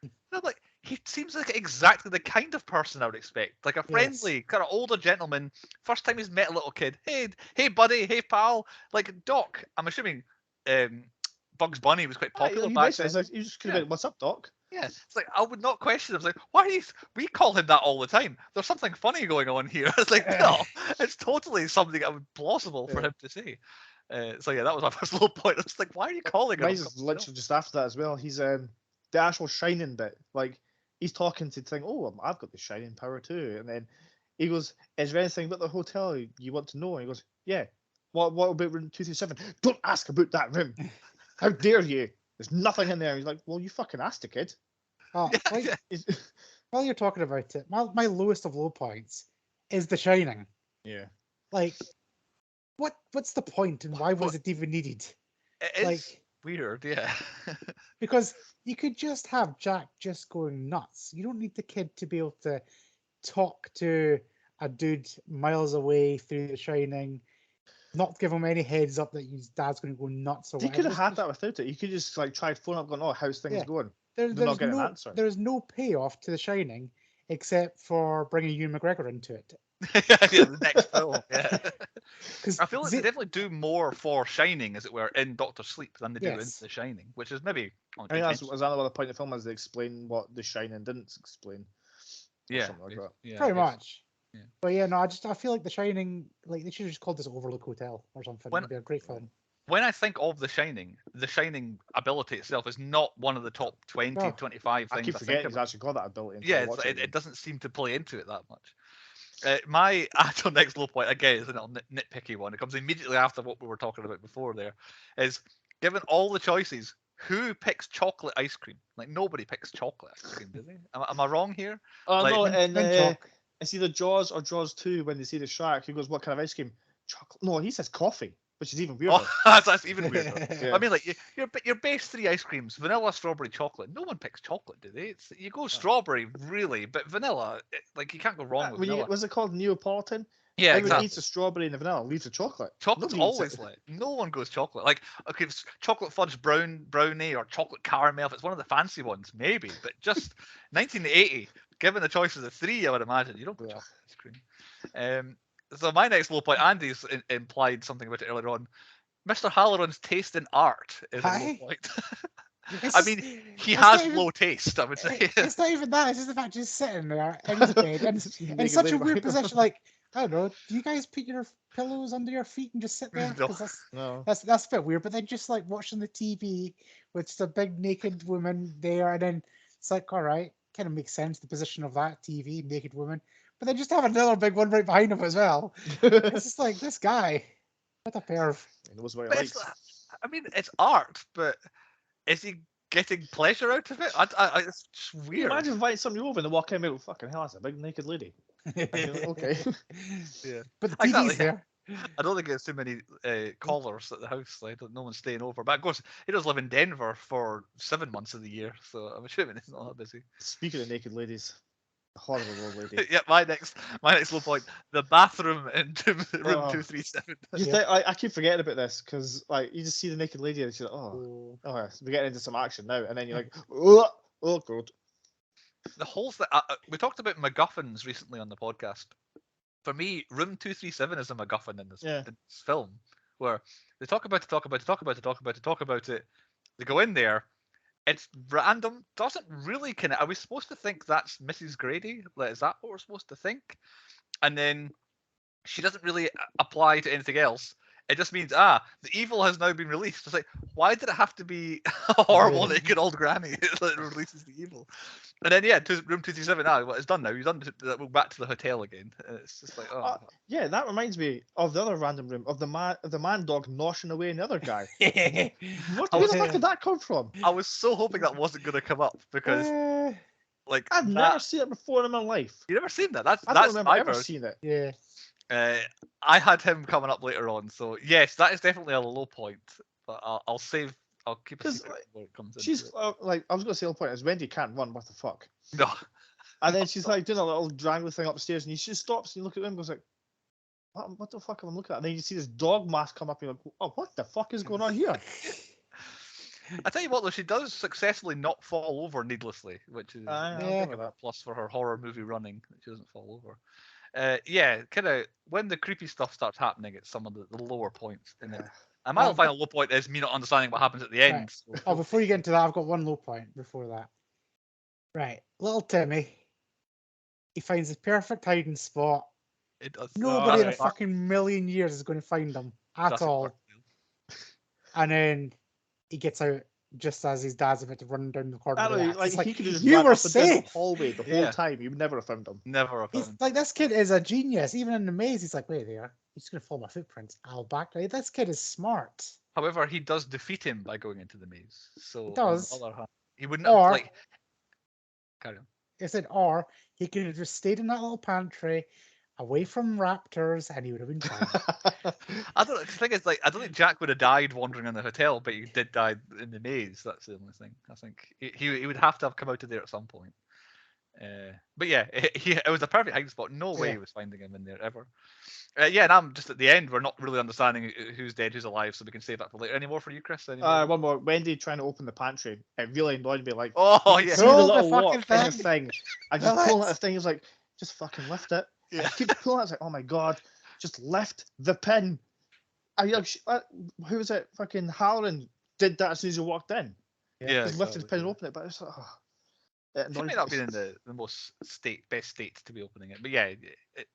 And I'm like, he seems like exactly the kind of person I would expect, like a friendly, kind of older gentleman. First time he's met a little kid, hey buddy, hey pal, like Doc. I'm assuming Bugs Bunny was quite popular back then. Like, you just could have been, "What's up, Doc?" Yeah, it's like I would not question. I was like, why are you? We call him that all the time. There's something funny going on here. It's like, no, it's totally something that would plausible for him to say. So yeah, that was my first low point. It's like, why are you calling him? Mine's is literally just after that as well. He's the actual Shining bit. Like, he's talking to the thing. "Oh, I've got the Shining power too." And then he goes, "Is there anything about the hotel you want to know?" And he goes, "Yeah. What about room 237? Don't ask about that room. How dare you? There's nothing in there." He's like, "Well, you fucking asked it, kid." Oh, like, while you're talking about it, my lowest of low points is The Shining. Yeah. Like, what's the point, and why was it even needed? It is Like, weird, yeah. because you could just have Jack just going nuts. You don't need the kid to be able to talk to a dude miles away through The Shining, not give him any heads up that his dad's going to go nuts or He whatever. could have had that without it. You could just like try phone up, going, "Oh, how's things going?" There's not get an no answer. there's no payoff to The Shining except for bringing Ewan McGregor into it. Yeah, the next film. Yeah, Because I feel like they definitely do more for Shining, as it were, in Doctor Sleep than they do in The Shining, which is maybe. I think that's another point of the film is they explain what The Shining didn't explain. Yeah, something like that. Yeah, pretty much. Yeah. But yeah, no, I feel like The Shining, like they should have just called this Overlook Hotel or something. It'd be a great film. When I think of The Shining ability itself is not one of the top 20, 25 things I keep forgetting he's actually got that ability. Yeah, it doesn't seem to play into it that much. My actual next low point, again, is a little nitpicky one. It comes immediately after what we were talking about before there, is given all the choices, who picks chocolate ice cream? Like, nobody picks chocolate ice cream, do they? Am I wrong here? Oh, like, no, and it's either Jaws or Jaws 2 when they see the shark. He goes, "What kind of ice cream?" "Chocolate." No, he says coffee, which is even weirder. Oh, that's even weirder. Yeah. I mean, like, your base three ice creams, vanilla, strawberry, chocolate. No one picks chocolate, do they? You go strawberry, really, but vanilla, like, you can't go wrong with vanilla. Was it called Neapolitan? Yeah, Everyone exactly. eats the strawberry and the vanilla, leaves the chocolate. Chocolate's always lit. No one goes chocolate. Like, okay, if it's chocolate fudge brownie or chocolate caramel, if it's one of the fancy ones, maybe. But just 1980, given the choices of three, I would imagine you don't go chocolate ice cream. So my next low point, Andy's implied something about it earlier on. Mr. Halloran's taste in art is a low point. I mean, he has low taste, I would say. It's not even that. It's just the fact just sitting there in his bed and in such a weird position. Like, I don't know. Do you guys put your pillows under your feet and just sit there? Because that's a bit weird. But then just like watching the TV with just a big naked woman there, and then it's like, all right, kind of makes sense the position of that TV naked woman. But then just have another big one right behind him as well. It's just like, this guy, what a perv. He knows what he likes. I mean, it's art, but is he getting pleasure out of it? It's just weird. Imagine inviting somebody over and they walk in and go, "Fucking hell, that's a big naked lady." Okay. Yeah. But the TV's there. I don't think it's too many callers at the house. Like, no one's staying over. But of course, he does live in Denver for 7 months of the year, so I'm assuming he's not that busy. Speaking of naked ladies, horrible old lady. Yeah, my next low point: the bathroom in room 237. I keep forgetting about this because like you just see the naked lady and she's like, oh, we're getting into some action now, and then you're like, oh god. The whole thing. We talked about MacGuffins recently on the podcast. For me, room 237 is a MacGuffin in this film, where they talk about it. They go in there. It's random. Doesn't really connect. Are we supposed to think that's Mrs. Grady? Like, is that what we're supposed to think? And then she doesn't really apply to anything else. It just means the evil has now been released. It's like, why did it have to be a horrible naked old granny that releases the evil? And then room 237. Well, it's done now. You've done. We're back to the hotel again. It's just like, yeah, that reminds me of the other random room of the man dog noshing away another guy. Where the fuck did that come from? I was so hoping that wasn't going to come up because, like, I've never seen it before in my life. You never seen that? I don't remember ever seeing it. Yeah. I had him coming up later on, so yes, that is definitely a low point. But I'll save. I'll keep it secret where it comes in. She's like, I was going to say the point is Wendy can't run. What the fuck? No. And then she's like doing a little drangly thing upstairs, and she stops and you look at him and goes like, what the fuck am I looking at? And then you see this dog mask come up and you're like, oh, what the fuck is going on here? I tell you what, though, she does successfully not fall over needlessly, which is a plus for her horror movie running. She doesn't fall over. Kind of when the creepy stuff starts happening at some of the lower points in it. And my final low point is me not understanding what happens at the end. Right. So. Before you get into that, I've got one low point before that. Right, little Timmy, he finds the perfect hiding spot. It does. Nobody in a fucking million years is going to find him at all. And then he gets out just as his dad's about to run down the corridor. He could have just run up and down the hallway the whole time. You would never have found him. Never have found him. Like, this kid is a genius. Even in the maze, he's like, wait there. He's going to follow my footprints. I'll back. Right? This kid is smart. However, he does defeat him by going into the maze. So he does. On the other hand, he wouldn't have, like... Carry on. I said, or he could have just stayed in that little pantry away from raptors and he would have been fine. I don't think Jack would have died wandering in the hotel, but he did die in the maze. That's the only thing. I think he would have to have come out of there at some point. But yeah, it was a perfect hiding spot. No way he was finding him in there ever. And I'm just at the end. We're not really understanding who's dead, who's alive, so we can save that for later. Any more for you, Chris? One more. Wendy trying to open the pantry. It really annoyed me. Like, yeah, see the little lock in the thing. I just pull that thing. It's like, just fucking lift it. Yeah. I keep pulling it. It's like, oh my god, just lift the pin. Who was it? Fucking Halloran did that as soon as you walked in. Yeah, just lifted the pin and opened it, but it's like, it may not be in the most best state to be opening it, but yeah,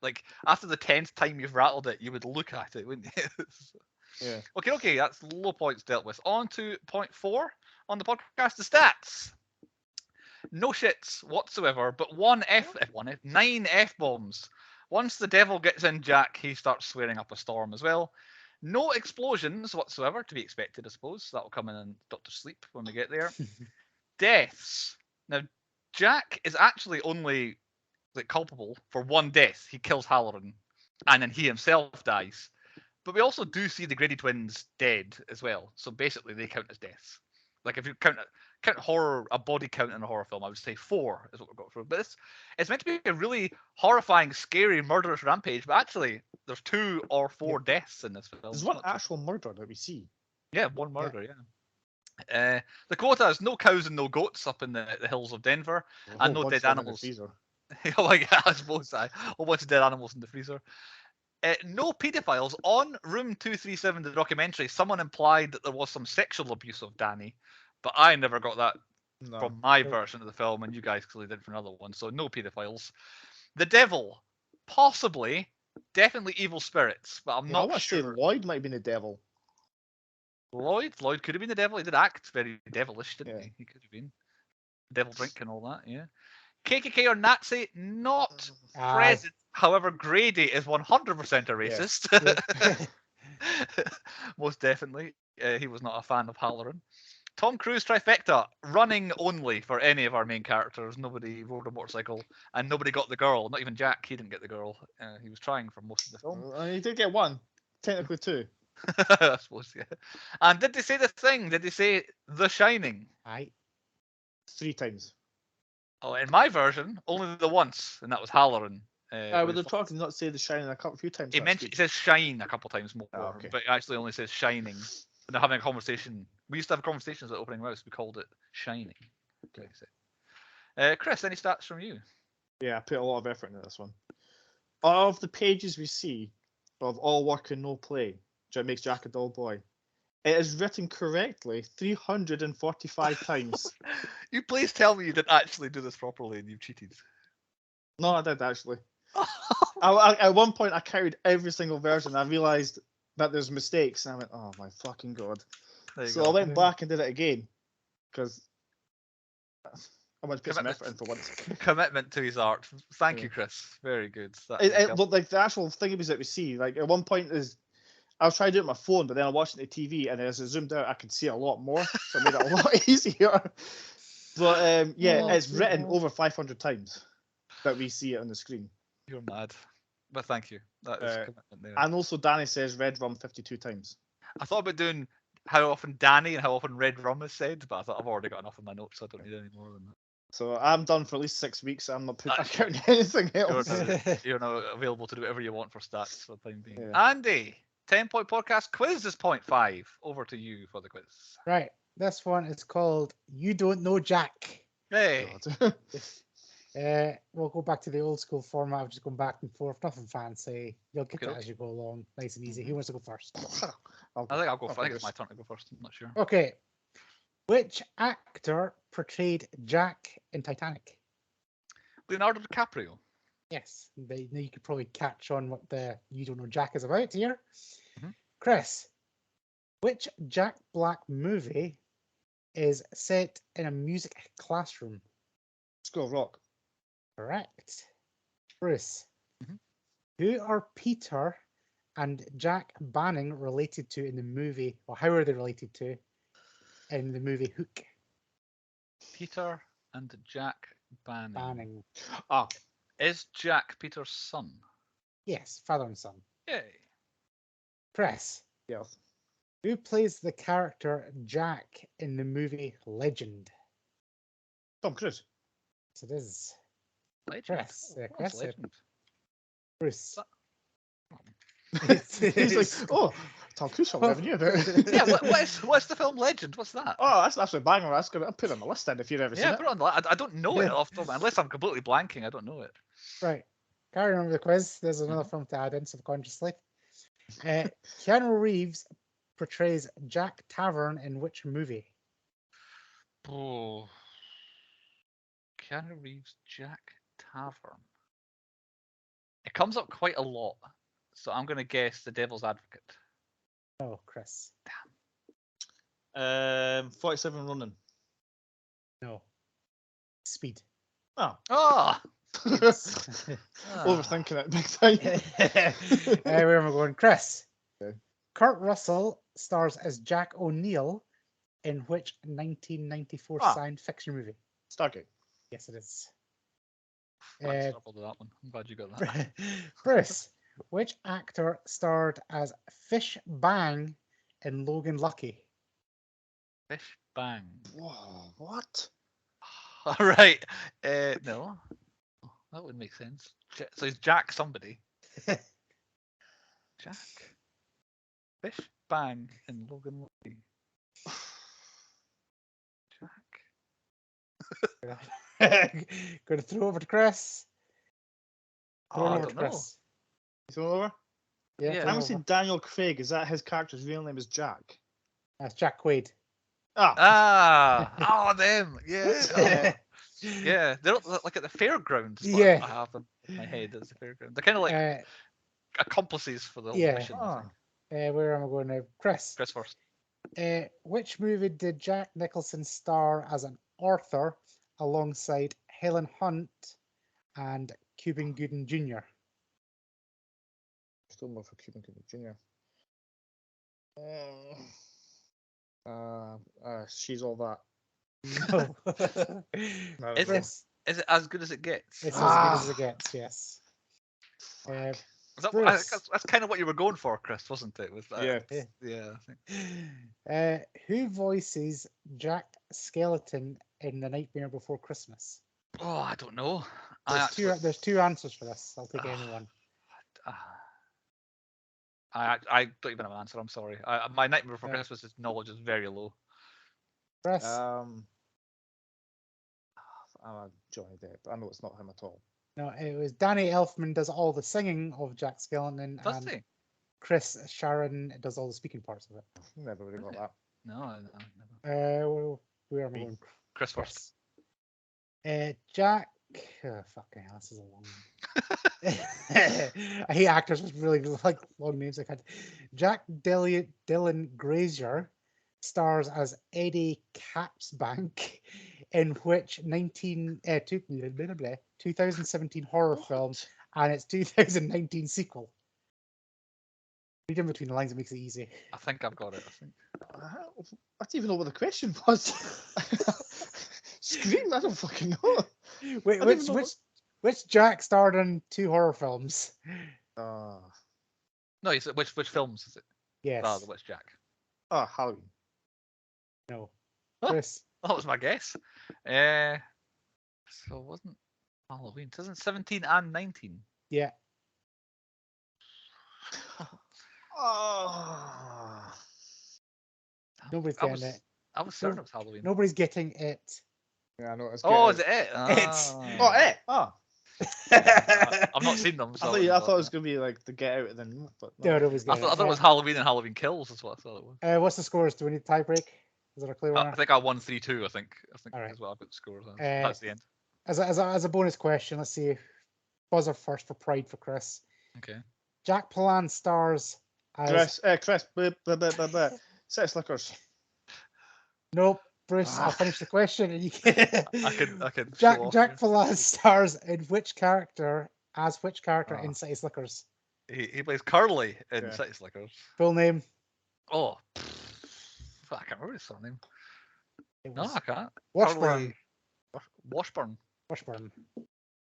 like after the 10th time you've rattled it, you would look at it, wouldn't you? Yeah. Okay, that's low points dealt with. On to point 4 on the podcast, the stats. No shits whatsoever, but 9 F-bombs. Once the devil gets in Jack, he starts swearing up a storm as well. No explosions whatsoever, to be expected, I suppose. That'll come in Dr. Sleep when we get there. Deaths. Now, Jack is actually only culpable for one death. He kills Halloran, and then he himself dies. But we also do see the Grady twins dead as well. So basically, they count as deaths. Like if you count horror, a body count in a horror film, I would say 4 is what we've got for. But it's meant to be a really horrifying, scary, murderous rampage. But actually, there's 2 or 4 deaths in this film. There's one actual murder that we see. Yeah, one murder. Yeah. The quota is no cows and no goats up in the hills of Denver, and no dead animals. Oh my god, I suppose a whole bunch of dead animals in the freezer. No paedophiles. On Room 237, the documentary, someone implied that there was some sexual abuse of Danny, but I never got that from my version of the film, and you guys clearly did for another one. So no paedophiles. The devil, possibly, definitely evil spirits, but I'm not sure. I want to say Lloyd might have been the devil. Lloyd could have been the devil. He did act very devilish, didn't he? He could have been. Devil drink and all that, yeah. KKK or Nazi, not present. However, Grady is 100% a racist. Most definitely. He was not a fan of Halloran. Tom Cruise trifecta, running only for any of our main characters. Nobody rode a motorcycle, and nobody got the girl. Not even Jack, he didn't get the girl. He was trying for most of the film. He did get one, technically 2. I suppose, yeah. And did they say the thing? Did they say The Shining? Aye. 3 times. Oh, in my version, only the once, and that was Halloran. But they're talking not say The Shining a few times. He says shine a couple times more, but it actually only says shining. And they're having a conversation. We used to have conversations at Opening Mouse. We called it shining. Okay. Chris, any stats from you? Yeah, I put a lot of effort into this one. Of the pages we see of all work and no play, which makes Jack a dull boy, it is written correctly 345 times. You please tell me you didn't actually do this properly and you cheated. No, I did actually. At one point, I carried every single version. I realised that there's mistakes. And I went, oh my fucking god. There you So go. I went back and did it again because I want to put some Commitment. effort in for once. Commitment to his art. Thank Yeah. you, Chris. Very good. That It, is it good. looked like the actual thing was that we see. Like at one point is I was trying to do it on my phone, but then I watched it on the TV, and as I zoomed out, I could see a lot more, so it made it a lot easier. But yeah, Oh, it's written sweetheart. over 500 times that we see it on the screen. You're mad. But thank you. That is commitment there. And also, Danny says red rum 52 times. I thought about doing how often Danny and how often red rum is said, but I thought I've already got enough in my notes, so I don't need any more than that. So I'm done for at least 6 weeks. I'm not That's counting anything You're else. you're now available to do whatever you want for stats for the time being. Yeah. Andy, 10-point podcast quiz is point 5. Over to you for the quiz. Right. This one is called You Don't Know Jack. Hey. God. We'll go back to the old school format of just going back and forth. Nothing fancy. You'll get it Okay. as you go along. Nice and easy. Who wants to go first? I think I'll go. I'll I think go it's my turn to go first. I'm not sure. Okay. Which actor portrayed Jack in Titanic? Leonardo DiCaprio. Yes. Now you could probably catch on what the You Don't Know Jack is about here. Mhm. Chris, which Jack Black movie is set in a music classroom? School of Rock. Correct. Bruce, Mhm. who are Peter and Jack Banning related to in the movie, or how are they related to in the movie Hook? Peter and Jack Banning. Banning. Ah, Is Jack Peter's son? Yes, father and son. Yay. Chris, yeah. who plays the character Jack in the movie Legend? Tom Cruise. Yes, it is. Legend. Chris, Oh, what's Chris, Legend? Bruce. He's like, oh, Tom Cruise film, never knew about it. Yeah, what's the film Legend? What's that? Oh, that's absolutely banger. That's gonna put it on the list then if you've ever seen Yeah, it. put it on the I don't know it Yeah. off the top, unless I'm completely blanking. I don't know it. Right. Carry on with the quiz. There's another film to add in subconsciously. Keanu Reeves portrays Jack Tavern in which movie? Oh, Keanu Reeves, Jack Tavern. It comes up quite a lot, so I'm gonna guess The Devil's Advocate. Oh, Chris. 47 running. No. Speed. Oh, Ah, overthinking it big time. Where am I going? Chris. Okay. Kurt Russell stars as Jack O'Neill in which 1994 science fiction movie? Stargate. Yes, it is. I struggled with that one. I'm glad you got that. Bruce, which actor starred as Fish Bang in Logan Lucky? Fish Bang. Whoa, what? All right. No, oh, that would make sense. So it's Jack somebody. Jack. Fish Bang in Logan Lucky. Jack. Going to throw over to Chris. Oh, I don't know. You throw over? Yeah, Yeah. I throw haven't over. seen Daniel Craig. Is that his character's real name is Jack? That's Jack Quaid. Ah, Ah, them. Yeah. Oh, yeah. They're like at the fairgrounds. What Yeah. I have them in my head as the fairground. They're kind of like accomplices for the whole yeah. mission. I think. Where am I going now? Chris. Chris first. Which movie did Jack Nicholson star as an author alongside Helen Hunt and Cuban Gooding Jr.? still more for Cuban Jr. She's all that. No. No, Is Chris, it as good as it gets? it's as good as it gets, yes. Is that, Bruce. that's kind of what you were going for, Chris, wasn't it? With that? Yeah. Yeah. I think. Who voices Jack Skeleton in The Nightmare Before Christmas? Oh, I don't know. There's two answers for this. I'll take any one. I don't even have an answer. I'm sorry. My Nightmare Before Yeah. Christmas knowledge is very low. Chris, Johnny Depp. I know it's not him at all. no, it was Danny Elfman does all the singing of Jack Skeleton, Does and he? Chris Sharon does all the speaking parts of it. Never really got that. No, never. Where am I going? Chris first. Jack. Oh, fucking hell, this is a long I hate actors with really like long names. Like Jack Dylan Grazer stars as Eddie Capsbank in which 2017 horror film What? and its 2019 sequel. Read in between the lines, it makes it easy. I think I've got it. I think. I don't even know what the question was. Scream? I don't fucking know. Wait, I don't even know which Jack starred in 2 horror films? what... No, you said which films is it? Yes. Ah, the Witch Jack. Halloween. No. Oh. Chris. That was my guess. So it wasn't Halloween. 2017 and 19. Yeah. Oh. Nobody's I getting was, it. I was certain it was Halloween. Nobody's getting it. Yeah, I know. It's Oh, good. is it it? It's- Oh, it. Oh. I've not seen them. So I thought it was gonna be like the Get Out, and then. But no. No, nobody's I getting thought it was it. Halloween and Halloween Kills. Is what I thought it was. What's the scores? Do we need a tie break? Is there a clear I winner? think I won 3-2. I think Alright. is what I've got the scores. Uh, That's the end. As a bonus question, let's see. Buzzer first for Pride for Chris. Okay. Jack Palance stars as. Chris. Sex Lickers. Nope, Bruce. I'll finish the question and you can. I could. Jack show off Jack here. Palance stars in which character in Ah. City Slickers? He plays Curly in Yeah. City Slickers. Full name. Oh, I can't remember his surname. It No, was I can't. Washburn. Washburn. Washburn.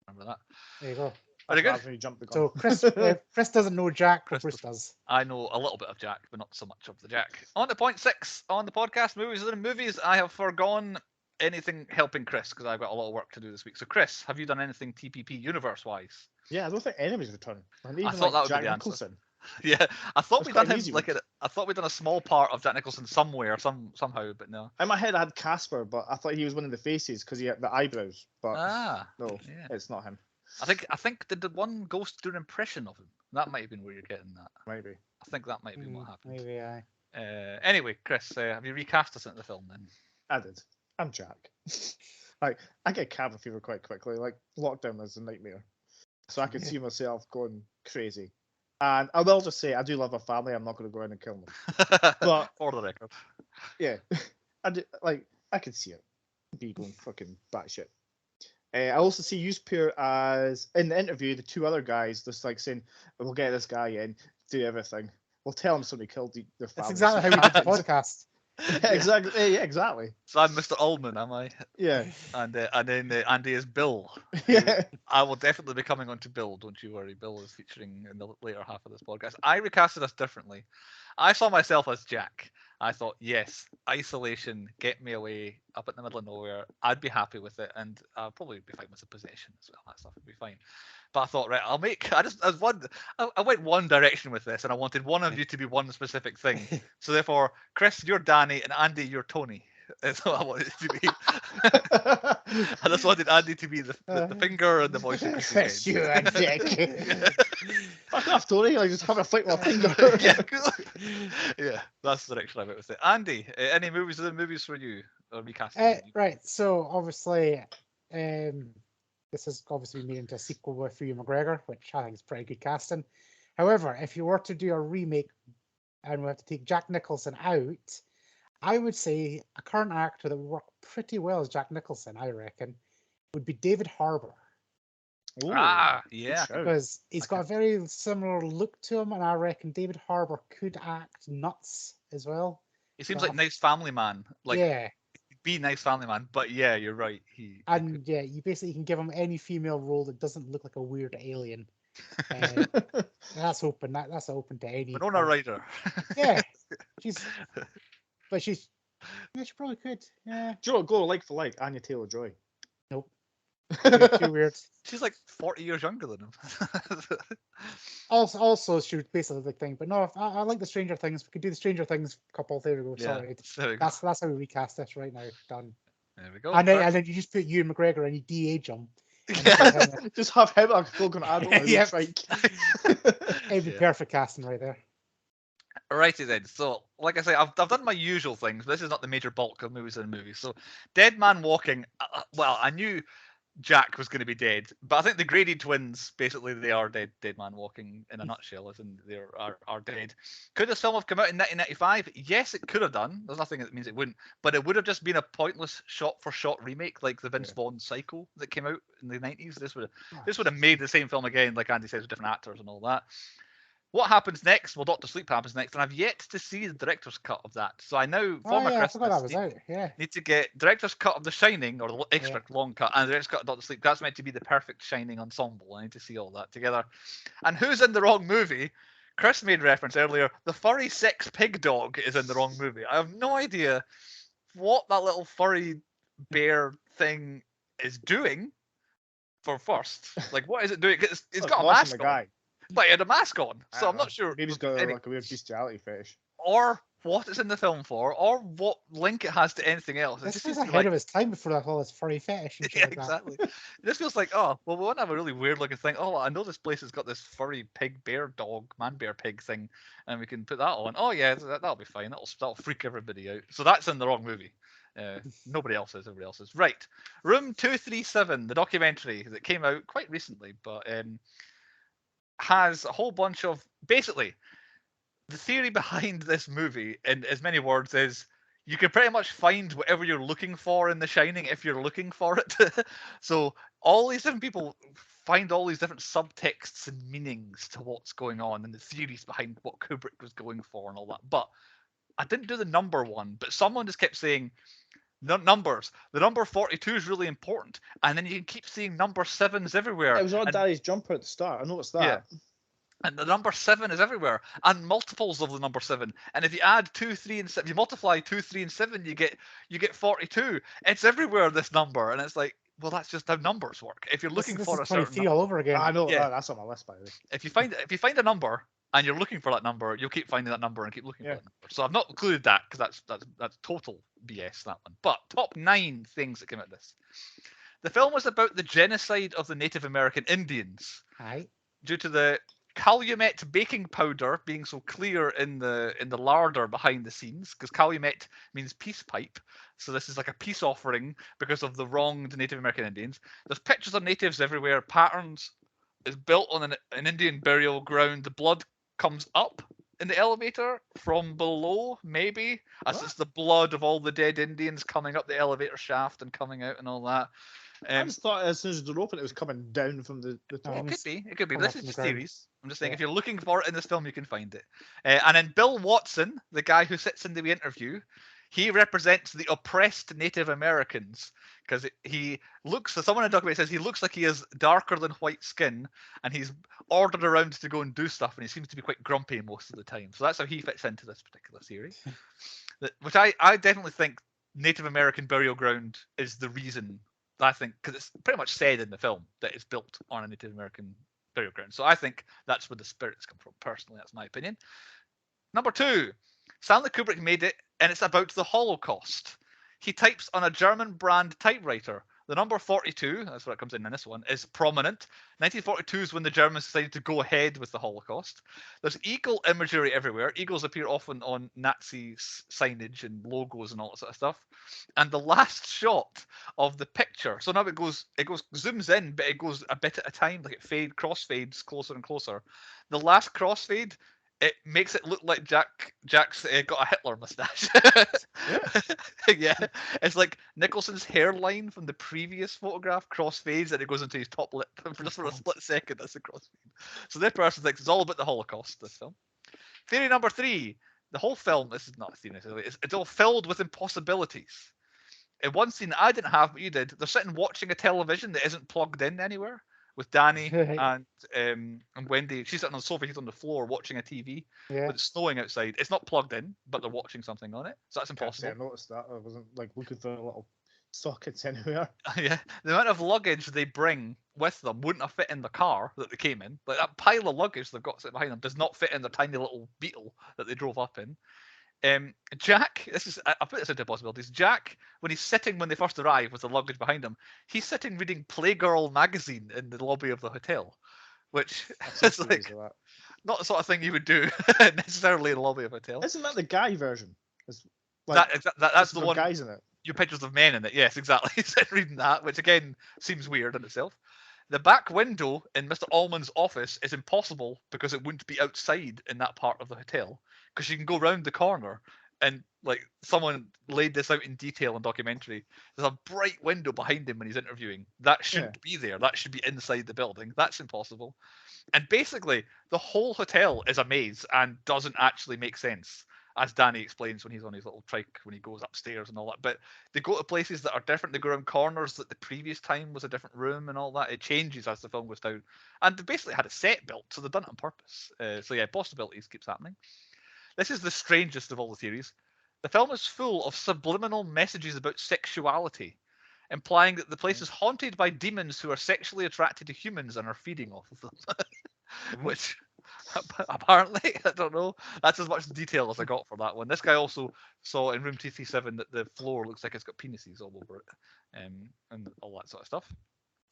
Remember that. There you go. Very good. That's when you jumped the gun. So Chris, Chris doesn't know Jack, but Chris Bruce does. I know a little bit of Jack, but not so much of the Jack. On to point 6 on the podcast, movies and movies. I have forgone anything helping Chris because I've got a lot of work to do this week. So, Chris, have you done anything TPP universe wise? Yeah, I don't think anybody's returning. And even thought that would be Jack the answer. Nicholson. Yeah, I thought That's we'd quite done an him easy like week. I thought we'd done a small part of Jack Nicholson somewhere, somehow, but no. In my head, I had Casper, but I thought he was one of the faces because he had the eyebrows. But Ah, no, yeah. it's not him. I think did the one ghost do an impression of him? That might have been where you're getting that. Maybe. I think that might have been what happened. Maybe I. Anyway, Chris, have you recast us into the film then? I did. I'm Jack. Like, I get cabin fever quite quickly. Like, lockdown was a nightmare. So I could see myself going crazy. And I will just say, I do love a family. I'm not going to go in and kill them. But For the record. yeah, I could see it. Be going fucking batshit. I also see you pair as in the interview, the 2 other guys just like saying, "We'll get this guy in, do everything. We'll tell him somebody killed their family." That's exactly how we did the podcast. Exactly. Yeah, exactly. So I'm Mr. Ullman, am I? Yeah. And then Andy is Bill. Yeah. I will definitely be coming on to Bill, don't you worry. Bill is featuring in the later half of this podcast. I recasted us differently. I saw myself as Jack. I thought, yes, isolation, get me away up in the middle of nowhere. I'd be happy with it, and I'll probably be fine with the possession as well. That stuff would be fine. But I thought, right, I went one direction with this, and I wanted one of you to be one specific thing. So therefore, Chris, you're Danny, and Andy, you're Tony. That's what I wanted it to be. I just wanted Andy to be the finger and the voice of Chris. Chris, you a dick. Fuck off, Tony. Like, just having a fight with a finger. Yeah, that's the direction I went with it. Andy, any movies for you? Or recasting? Right, so obviously, this has obviously been made into a sequel with Hugh McGregor, which I think is pretty good casting. However, if you were to do a remake and we have to take Jack Nicholson out, I would say a current actor that would work pretty well as Jack Nicholson, I reckon, would be David Harbour. Ooh, Yeah. good shout. Because he's got a very similar look to him, and I reckon David Harbour could act nuts as well. He seems like nice family man. Like, yeah, be nice family man. But yeah, you're right. and yeah, you basically can give him any female role that doesn't look like a weird alien. That's open. That's open to any. Winona Ryder. Yeah, she probably could. Yeah. Joe, go like for like, Anya Taylor-Joy. Nope. Too weird. She's like 40 years younger than him. Also, she was basically the thing. But no, I like the Stranger Things. We could do the Stranger Things couple. There we go. Yeah, Sorry. there we go. That's how we recast this right now. Done. There we go. And then you just put Ewan McGregor and you de-age him. Just have him like a full-grown adult on Yep. the trike. It'd be Yeah. perfect casting right there. Righty then. So, like I say, I've done my usual things. But this is not the major bulk of movies and movies. So, Dead Man Walking. Well, I knew Jack was going to be dead. But I think the Grady twins, basically, they are dead man walking in a nutshell, as in they are dead. Could this film have come out in 1995? Yes, it could have done. There's nothing that means it wouldn't. But it would have just been a pointless shot-for-shot remake, like the Vince Vaughn Psycho that came out in the 90s. This would have made the same film again, like Andy says, with different actors and all that. What happens next? Well, Doctor Sleep happens next, and I've yet to see the director's cut of that. So I know for my Christmas need to get director's cut of The Shining, or the extra long cut, and the director's cut of Doctor Sleep. That's meant to be the perfect Shining ensemble. I need to see all that together. And who's in the wrong movie? Chris made reference earlier. The furry sex pig dog is in the wrong movie. I have no idea what that little furry bear thing is doing. For first, like, what is it doing? It's got a mask on. But he had a mask on, so I'm not sure. Maybe he's got like a weird bestiality fetish. Or what it's in the film for, or what link it has to anything else. This was ahead of his time before that whole furry fetish. Yeah, exactly. This feels like, oh, well, we want to have a really weird looking thing. Oh, I know this place has got this furry pig, bear, dog, man, bear, pig thing, and we can put that on. Oh yeah, that'll be fine. That'll freak everybody out. So that's in the wrong movie. Nobody else is. Everybody else is. Right. Room 237, the documentary that came out quite recently, but has a whole bunch of, basically, the theory behind this movie, in as many words, is you can pretty much find whatever you're looking for in The Shining if you're looking for it. So all these different people find all these different subtexts and meanings to what's going on and the theories behind what Kubrick was going for and all that. But I didn't do the number one, but someone just kept saying, numbers. The number 42 is really important, and then you can keep seeing number 7s everywhere. It was on Daddy's jumper at the start. I noticed that. Yeah. And the number 7 is everywhere, and multiples of the number 7. And if you add 2, 3, and 7, you multiply 2, 3, and 7, you get 42. It's everywhere, this number, and it's like, well, that's just how numbers work. If you're looking for a certain number, all over again. I know that's on my list, by the way. If you find a number and you're looking for that number, you'll keep finding that number and keep looking for that number. So I've not included that because that's total BS, that one. But top 9 things that came out of this. The film was about the genocide of the Native American Indians. Right. Due to the calumet baking powder being so clear in the larder behind the scenes, because calumet means peace pipe. So this is like a peace offering because of the wronged Native American Indians. There's pictures of natives everywhere, patterns. It's built on an Indian burial ground. The blood comes up in the elevator from below, maybe. As it's the blood of all the dead Indians coming up the elevator shaft and coming out and all that. I just thought as soon as the door opened, it was coming down from the top. It could be. This is just theories. I'm just saying, if you're looking for it in this film, you can find it. And then Bill Watson, the guy who sits in the interview, he represents the oppressed Native Americans because he looks. So someone in the document says he looks like he has darker than white skin, and he's ordered around to go and do stuff, and he seems to be quite grumpy most of the time. So that's how he fits into this particular series. Which I definitely think Native American burial ground is the reason. I think because it's pretty much said in the film that it's built on a Native American burial ground. So I think that's where the spirits come from. Personally, that's my opinion. Number 2, Stanley Kubrick made it, and it's about the Holocaust. He types on a German brand typewriter. The number 42, that's what comes in this one, is prominent. 1942 is when the Germans decided to go ahead with the Holocaust. There's eagle imagery everywhere. Eagles appear often on Nazi signage and logos and all that sort of stuff. And the last shot of the picture, so now it goes zooms in, but it goes a bit at a time, like it crossfades closer and closer. The last crossfade, it makes it look like Jack's got a Hitler mustache. Yeah, it's like Nicholson's hairline from the previous photograph crossfades, and it goes into his top lip just for a split second. That's the crossfade. So this person thinks it's all about the Holocaust. This film. Theory number 3: the whole film. This is not a theory necessarily. It's all filled with impossibilities. In one scene that I didn't have, but you did, they're sitting watching a television that isn't plugged in anywhere. With Danny and Wendy, she's sitting on the sofa, he's on the floor watching a TV. Yeah. But it's snowing outside. It's not plugged in, but they're watching something on it. So that's impossible. I noticed that. I wasn't like looking for little sockets anywhere. Yeah, the amount of luggage they bring with them wouldn't have fit in the car that they came in. Like that pile of luggage they've got sitting behind them does not fit in the tiny little Beetle that they drove up in. Jack, I put this into possibilities. Jack, when they first arrive with the luggage behind him, he's sitting reading Playgirl magazine in the lobby of the hotel, which is like not the sort of thing you would do necessarily in the lobby of a hotel. Isn't that the guy version? Like, that's the one. Guys in it. Your pictures of men in it. Yes, exactly. Reading that, which again seems weird in itself. The back window in Mr. Allman's office is impossible because it wouldn't be outside in that part of the hotel, because you can go round the corner, and like someone laid this out in detail in documentary. There's a bright window behind him when he's interviewing. That shouldn't be there. That should be inside the building. That's impossible. And basically, the whole hotel is a maze and doesn't actually make sense, as Danny explains when he's on his little trike when he goes upstairs and all that. But they go to places that are different. They go around corners that the previous time was a different room and all that. It changes as the film goes down. And they basically had a set built, so they've done it on purpose. So yeah, possibilities keeps happening. This is the strangest of all the theories. The film is full of subliminal messages about sexuality, implying that the place is haunted by demons who are sexually attracted to humans and are feeding off of them. Which apparently, I don't know, that's as much detail as I got for that one. This guy also saw in room 237 that the floor looks like it's got penises all over it, and all that sort of stuff.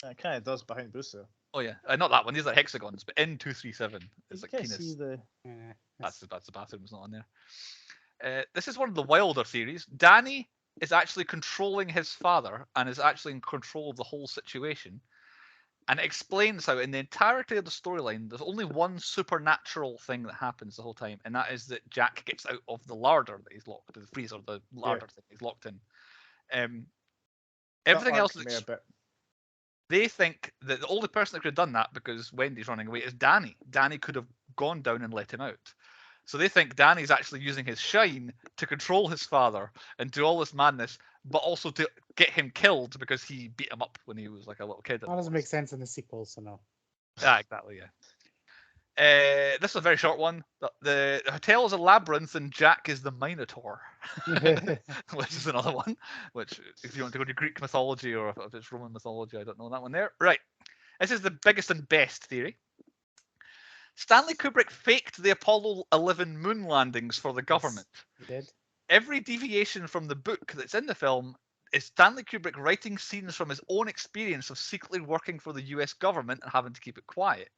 It kind of does behind Bruce there. Oh yeah, not that one. These are hexagons, but in 237 it's like You can penis. see the... That's the bathroom. It's not on there. This is one of the wilder theories. Danny is actually controlling his father and is actually in control of the whole situation. And it explains how in the entirety of the storyline, there's only one supernatural thing that happens the whole time, and that is that Jack gets out of the larder that he's locked, the freezer, the larder thing he's locked in. Everything else is... They think that the only person that could have done that, because Wendy's running away, is Danny. Danny could have gone down and let him out. So they think Danny's actually using his shine to control his father and do all this madness, but also to get him killed because he beat him up when he was like a little kid. That doesn't make sense in the sequel, so no. Yeah, exactly, yeah. This is a very short one. The hotel is a labyrinth and Jack is the Minotaur, which is another one. Which, if you want to go to Greek mythology or if it's Roman mythology, I don't know that one there. Right. This is the biggest and best theory. Stanley Kubrick faked the Apollo 11 moon landings for the government. Yes, he did. Every deviation from the book that's in the film is Stanley Kubrick writing scenes from his own experience of secretly working for the US government and having to keep it quiet.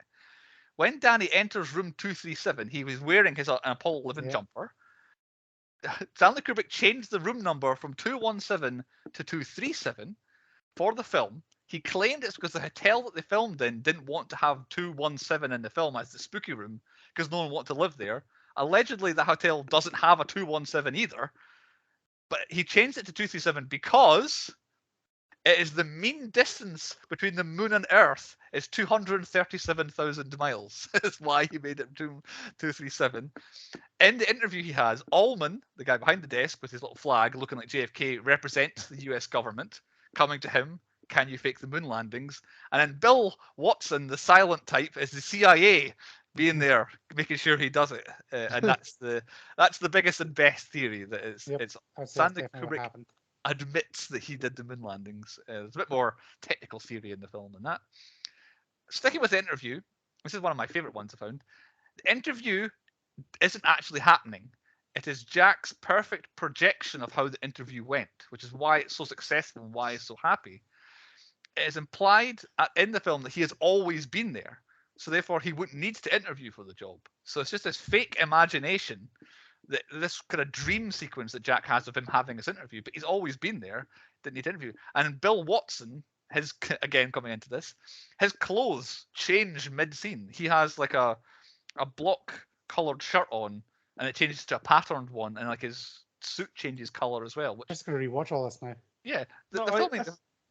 When Danny enters room 237, he was wearing his Apollo 11 jumper. Stanley Kubrick changed the room number from 217 to 237 for the film. He claimed it's because the hotel that they filmed in didn't want to have 217 in the film as the spooky room because no one wanted to live there. Allegedly, the hotel doesn't have a 217 either, but he changed it to 237 because it is the mean distance between the moon and Earth is 237,000 miles. That's why he made it 237. In the interview he has, Allman, the guy behind the desk with his little flag looking like JFK, represents the US government, coming to him, can you fake the moon landings? And then Bill Watson, the silent type, is the CIA being there, making sure he does it. And that's the biggest and best theory, that it's Stanley Kubrick admits that he did the moon landings. There's a bit more technical theory in the film than that. Sticking with the interview, this is one of my favorite ones I found. The interview isn't actually happening. It is Jack's perfect projection of how the interview went, which is why it's so successful and why he's so happy. It is implied in the film that he has always been there, so therefore he wouldn't need to interview for the job. So it's just this fake imagination, that this kind of dream sequence that Jack has of him having this interview, but he's always been there, didn't need to interview. And Bill Watson, again coming into this, his clothes change mid-scene. He has like a block coloured shirt on, and it changes to a patterned one, and like his suit changes colour as well. I'm just gonna rewatch all this now. Yeah, the filming.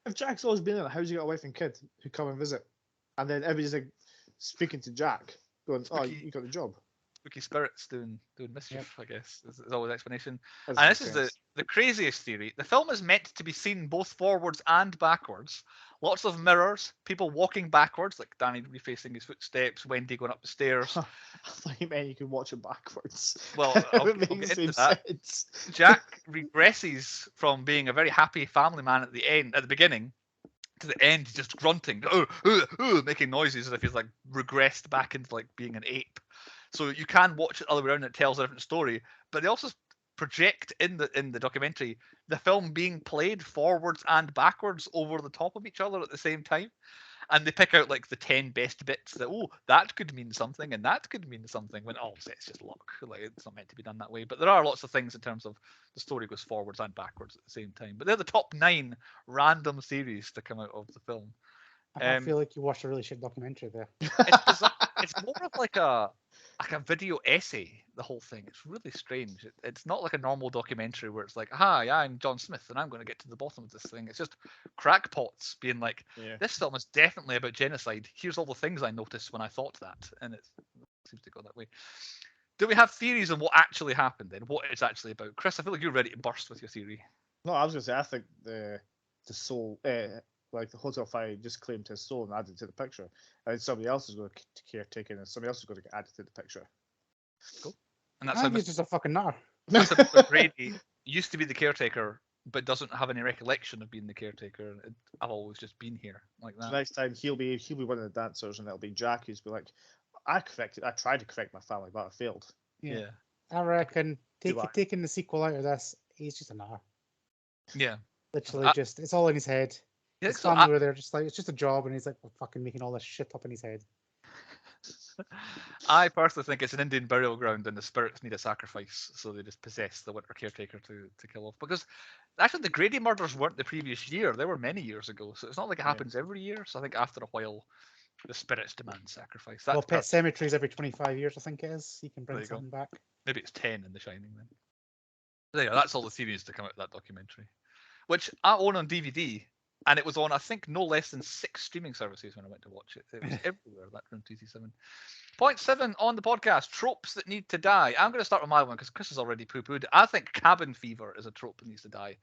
If Jack's always been there, how's he got a wife and kid who come and visit? And then everybody's like speaking to Jack, going, "Oh, you got the job." Spooky spirits doing mischief, I guess. Is always the explanation. And this is the craziest theory. The film is meant to be seen both forwards and backwards. Lots of mirrors, people walking backwards, like Danny refacing his footsteps, Wendy going up the stairs. I thought you meant you could watch it backwards. Well, I'll get into that. Sense. Jack regresses from being a very happy family man at the beginning, to the end, he's just grunting, making noises as if he's like regressed back into like being an ape. So you can watch it the other way around, and it tells a different story. But they also project in the documentary the film being played forwards and backwards over the top of each other at the same time. and they pick out like the 10 best bits that that could mean something and that could mean something. When obviously it's just luck, like it's not meant to be done that way. But there are lots of things in terms of the story goes forwards and backwards at the same time. But they're the top 9 random theories to come out of the film. I feel like you watched a really shit documentary there. It's bizarre. It's more of like a video essay. The whole thing. It's really strange. It's not like a normal documentary where it's like, "Hi, I'm John Smith, and I'm going to get to the bottom of this thing." It's just crackpots being like, "This film is definitely about genocide. Here's all the things I noticed when I thought that," and it seems to go that way. Do we have theories on what actually happened then? What it's actually about? Chris, I feel like you're ready to burst with your theory. No, I was going to say, I think the soul, like the Hotel Fire just claimed his soul and added to the picture. And then somebody else is going to caretaking and somebody else is going to get added to the picture. Cool. And that's I how think he's just a fucking nar. Mr. Brady used to be the caretaker, but doesn't have any recollection of being the caretaker. I've always just been here like that. So next time he'll be one of the dancers, and it'll be Jack who's be like, I tried to correct my family, but I failed. Yeah. I reckon taking the sequel out of this, he's just a nar. Yeah. Literally, it's all in his head. Yeah, his family were there, just like it's just a job, and he's like fucking making all this shit up in his head. I personally think it's an Indian burial ground, and the spirits need a sacrifice, so they just possess the winter caretaker to kill off. Because actually, the Grady murders weren't the previous year; they were many years ago. So it's not like it happens every year. So I think after a while, the spirits demand sacrifice. That's Pet Cemetery's every 25 years, I think it is. You can bring There you something back. Maybe it's 10 in The Shining then. There you go. That's all the theories to come out of that documentary, which I own on DVD. And it was on, I think, no less than 6 streaming services when I went to watch it. It was everywhere, that room 237. Point 7 on the podcast, tropes that need to die. I'm going to start with my one because Chris has already poo-pooed. I think cabin fever is a trope that needs to die.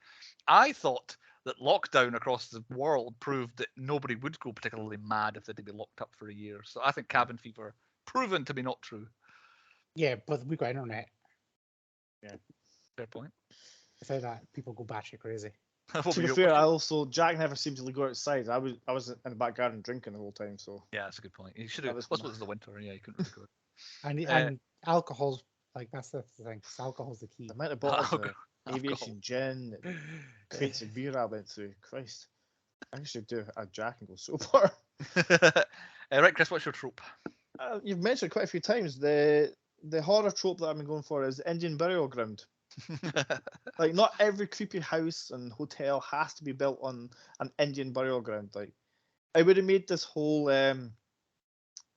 I thought that lockdown across the world proved that nobody would go particularly mad if they'd be locked up for a year. So I think cabin fever proven to be not true. Yeah, but we've got internet. Yeah, fair point. Without that, people go batshit crazy. To be fair, Jack never seemed to go outside. I was in the back garden drinking the whole time. So yeah, that's a good point. He should have. Plus, it was the winter. Yeah, he couldn't really go. And alcohol's like that's the thing. Alcohol's the key. The amount of bottles of aviation gin, crates of beer I went through. Christ, I should do a Jack and go sober. Right, Chris, what's your trope? You've mentioned quite a few times the horror trope that I've been going for is the Indian burial ground. Like, not every creepy house and hotel has to be built on an Indian burial ground. Like, I would have made this whole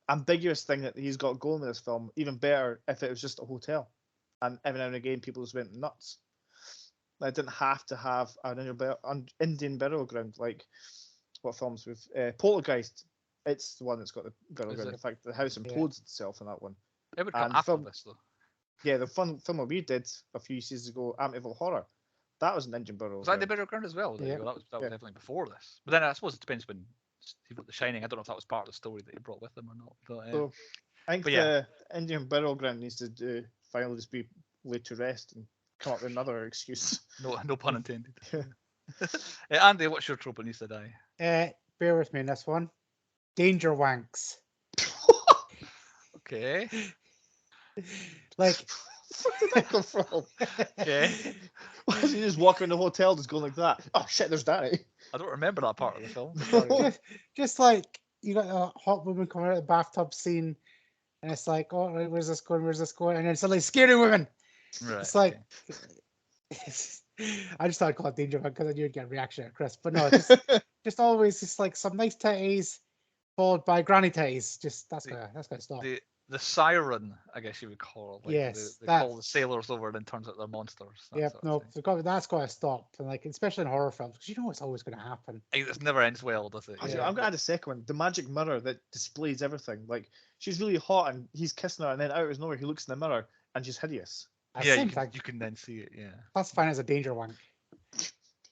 ambiguous thing that he's got going with this film even better if it was just a hotel, and every now and again people just went nuts. I didn't have to have an Indian burial ground like what films with Poltergeist. It's the one that's got the burial ground. In fact, the house implodes itself in that one. It would come after this though. Yeah, the film that we did a few seasons ago, Amityville Horror, that was an Indian burial ground. Was that the burial ground as well? Yeah. That was definitely before this. But then I suppose it depends when he wrote The Shining. I don't know if that was part of the story that he brought with him or not. But, so I think the Indian burial ground needs to finally just be laid to rest and come up with another excuse. No pun intended. Andy, what's your trope that needs to die? Bear with me in this one. Danger wanks. Okay. Like, where did that come from? Okay. Why is he just walking in the hotel just going like that? Oh shit, there's Danny. I don't remember that part of the film. just like you got a hot woman coming out of the bathtub scene, and it's like, oh, right, where's this going? Where's this going? And then suddenly, scary women. Right. It's like, I just thought I'd call it danger because I knew you'd get a reaction at Chris. But no, just always just like some nice titties followed by granny titties. Just that's gonna stop. The siren, I guess you would call it. Like yes, they call the sailors over and then turns out they're monsters. Yeah, no, that's got to stop. And like, especially in horror films, because you know it's always going to happen. It never ends well, does it? Yeah. I'm going to add a second one. The magic mirror that displays everything. Like, she's really hot and he's kissing her, and then out of nowhere he looks in the mirror and she's hideous. You can then see it. Yeah, that's fine as a danger wank.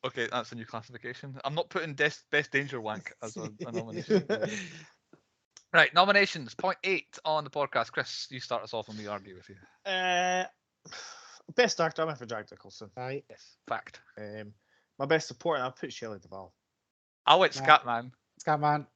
Okay, that's a new classification. I'm not putting best danger wank as a nomination. Right, nominations. Point 8 on the podcast. Chris, you start us off and we argue with you. Best actor, I went for Jack Nicholson. Right. Yes, fact. My best supporting, I put Shelley Duvall. I went Scatman. Scatman.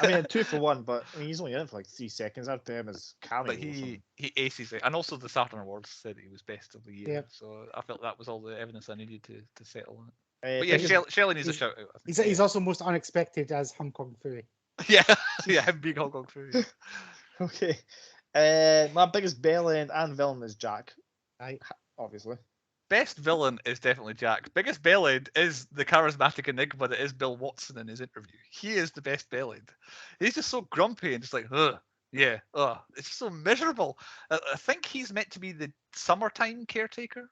I mean, 2 for 1, but I mean, he's only in it for like 3 seconds. I'd put him as cameo. But he aces it. And also the Saturn Awards said he was best of the year. Yep. So I felt that was all the evidence I needed to settle on it. But yeah, Because Shelley needs a he's- shout out. I think. He's also most unexpected as Hong Kong Fooey. Yeah, yeah, him being Hong Kong food. Okay. My biggest bell end and villain is Jack. Aye. Obviously. Best villain is definitely Jack. Biggest bellend is the charismatic enigma that is Bill Watson in his interview. He is the best bellend. He's just so grumpy and just like, ugh, yeah, ugh. It's just so miserable. I think he's meant to be the summertime caretaker,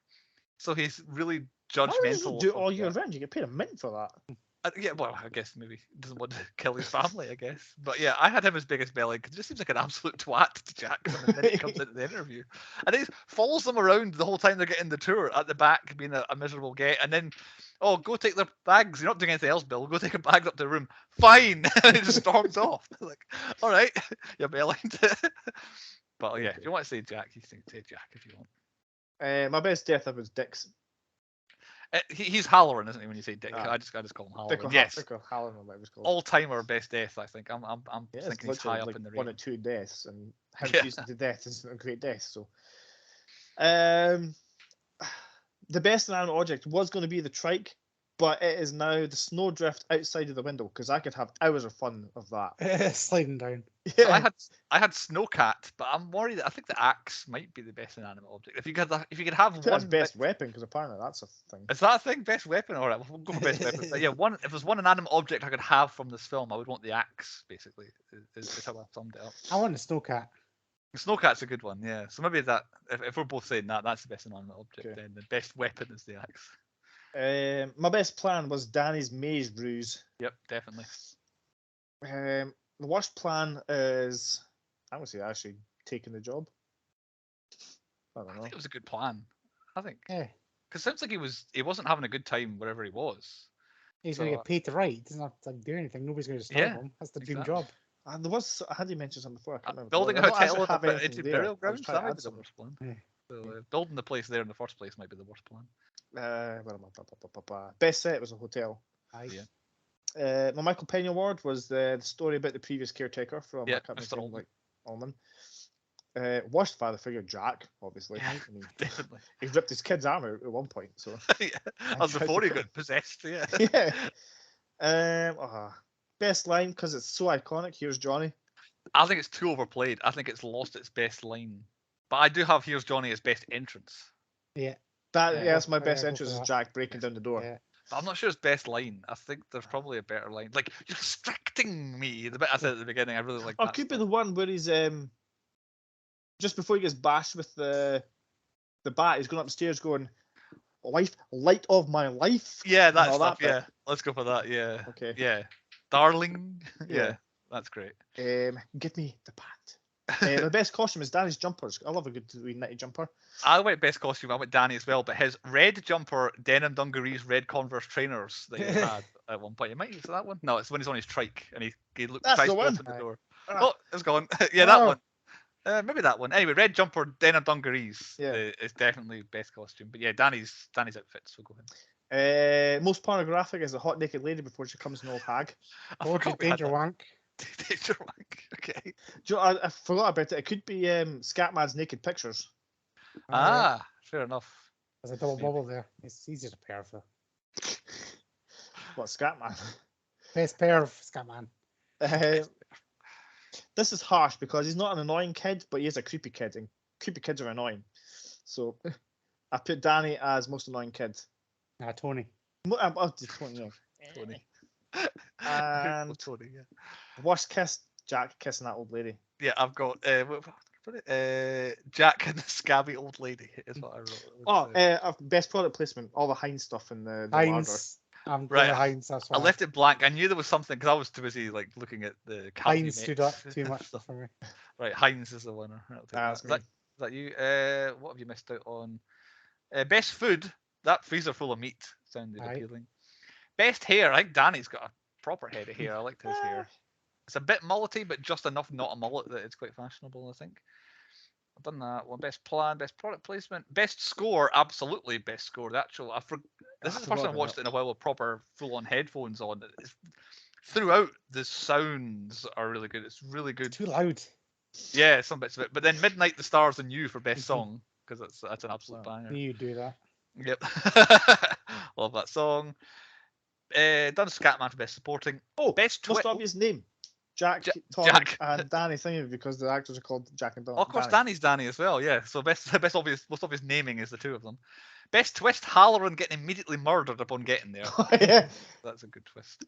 so he's really Why does he judgmental. do it of all year that. round? You get paid a mint for that. Yeah, well, I guess maybe he doesn't want to kill his family, I guess. But yeah, I had him as biggest belly because he just seems like an absolute twat to Jack from the minute he comes into the interview. And he follows them around the whole time they're getting the tour at the back, being a miserable gay. And then, oh, go take their bags. You're not doing anything else, Bill. Go take your bags up to the room. Fine. And he just storms off. Like, all right, you're bellied. But yeah, if you want to say Jack, you can say Jack if you want. My best death was Dick's. He's Halloran, isn't he? When you say Dick, Ah. I just call him Dick Halloran. Yes, Halloran, or whatever it's called. all timer best death. I think I'm Yeah, it's thinking he's high literally up like in the one range. or two deaths, and him Yeah. choosing to death is a great death. So, the best inanimate object was going to be the trike, but it is now the snowdrift outside of the window because I could have hours of fun of that. Sliding down. So I had Snowcat, but I'm worried that I think the axe might be the best inanimate object. If you could have That's one best weapon because apparently that's a thing. Is that a thing? Best weapon? All right, we'll go for best weapon. But yeah, if there's one inanimate object I could have from this film, I would want the axe. Basically, is how I summed it up. I want a snowcat. Snowcat's a good one, yeah. So maybe that if we're both saying that, that's the best inanimate object. Okay. Then the best weapon is the axe. My best plan was Danny's maze ruse. Yep, definitely. The worst plan is I'm gonna say actually taking the job. I don't I know. think it was a good plan. I think Yeah. because it sounds like he wasn't having a good time wherever he was. He's So, going to get paid to write. He doesn't have to like, do anything. Nobody's going to stop Yeah, him. That's the dream exactly. job. And there was I had you mentioned something before. I can't remember. Building a I don't hotel actually on have the anything into there. burial I was grounds, trying that to might add be the something. worst plan. Yeah. So building the place there in the first place might be the worst plan. Where am I? Best set was a hotel. Aye. Yeah. My Michael Pena award was the story about the previous caretaker from Yeah, I can't Mr. remember, like Allman. Worst father figure, Jack, obviously. Yeah, I mean, definitely. he ripped his kid's arm out at one point. So Yeah, that was before he got possessed. Yeah. yeah. Best line because it's so iconic. Here's Johnny. I think it's too overplayed. I think it's lost its best line. But I do have Here's Johnny as best entrance. Yeah. That's my Yeah, best go entrance for is that. Jack breaking down the door. Yeah. But I'm not sure it's best line. I think there's probably a better line. Like, you're distracting me. The bit I said at the beginning, I really like Or that. could be the one where he's just before he gets bashed with the bat, he's going upstairs going, light of my life. Yeah, and that all stuff. bit. Yeah, let's go for that. Yeah. Okay. Yeah. Darling. Yeah. Yeah. That's great. Give me the bat. My best costume is Danny's jumpers. I love a good wee knitted jumper. I went best costume. I went Danny as well, but his red jumper, denim dungarees, red Converse trainers that he had at one point. You might use that one. No, it's when he's on his trike and he That's tries the to one. open the door. Ah. Oh, it's gone. Yeah, that Oh. one. Maybe that one. Anyway, red jumper, denim dungarees Yeah. is definitely best costume. But yeah, Danny's outfits. We'll go ahead. Most pornographic is a hot naked lady before she becomes an old hag. I Or forgot we had Danger that. Wank. Danger Wank. Okay. Do you know, I forgot about it. It could be Scatman's naked pictures. Ah, fair enough. There's a double Maybe. bubble there. He's just a pair for What, Scatman? best pair of Scatman. This is harsh because he's not an annoying kid, but he is a creepy kid, and creepy kids are annoying. So I put Danny as most annoying kid. Tony. Tony. Tony. And Tony, yeah. worst kiss, Jack kissing that old lady. Yeah, I've got Jack and the scabby old lady is what I wrote. Best product placement, all the Heinz stuff in the Heinz. I'm Right, right. Heinz. That's I why. left it blank. I knew there was something because I was too busy like looking at the Heinz stood up cabinets too much stuff. for me. Right, Heinz is the winner. I'll take that. That's Is that you? What have you missed out on? Best food. That freezer full of meat sounded Aye. appealing. Best hair. I think Danny's got a proper head of hair. I liked his hair. It's a bit mullety, but just enough not a mullet that it's quite fashionable, I think. I've done that one. Best plan, best product placement, best score. Absolutely best score. The actual. This is the first time I watched it in a while with proper full-on headphones on. Throughout, the sounds are really good. It's really good. Too loud. Yeah, some bits of it. But then Midnight, the Stars, and You for best song because that's an absolute banger. You do that. Yep. Love that song. Done Scatman for best supporting. Oh, Best most twist. obvious name. Jack, Tom, Jack. and Danny thingy because the actors are called Jack and Don. Oh, of course, Danny. Danny's Danny as well. Yeah. So most obvious naming is the two of them. Best twist: Halloran getting immediately murdered upon getting there. Yeah. That's a good twist.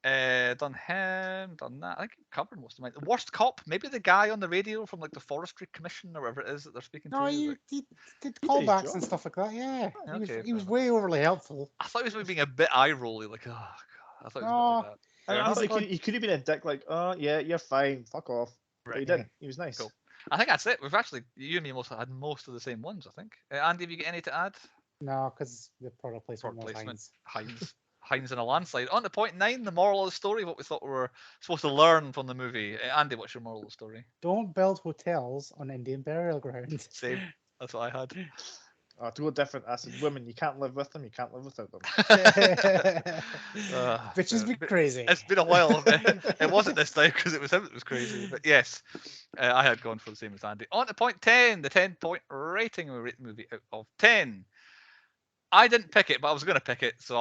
Done him, done that. I think I've covered most of mine. The worst cop, maybe the guy on the radio from like the Forestry Commission or whatever it is that they're speaking No, to. he Like, did He did his callbacks job. and stuff like that. Yeah, Oh, he was okay, he was fair way overly helpful. I thought he was maybe being a bit eye rolly, like, oh god. I thought he was a bit like that. Fair I enough. thought he could have been a dick, like, oh yeah, you're fine, fuck off. But he Right. didn't. He was nice. Cool. I think that's it. We've actually, you and me had most of the same ones, I think. Andy, have you got any to add? No, because the product placement Product was placement. Heinz. Heinz in a landslide. On to point 9, the moral of the story, what we thought we were supposed to learn from the movie. Andy, what's your moral of the story? Don't build hotels on Indian burial ground. Same. That's what I had. To go different, I said, women, you can't live with them, you can't live without them. Bitches be crazy. It's been a while. It wasn't this time because it was him that was crazy. But yes, I had gone for the same as Andy. On to point 10, the 10-point rating. We rate the movie out of 10. I didn't pick it, but I was going to pick it, so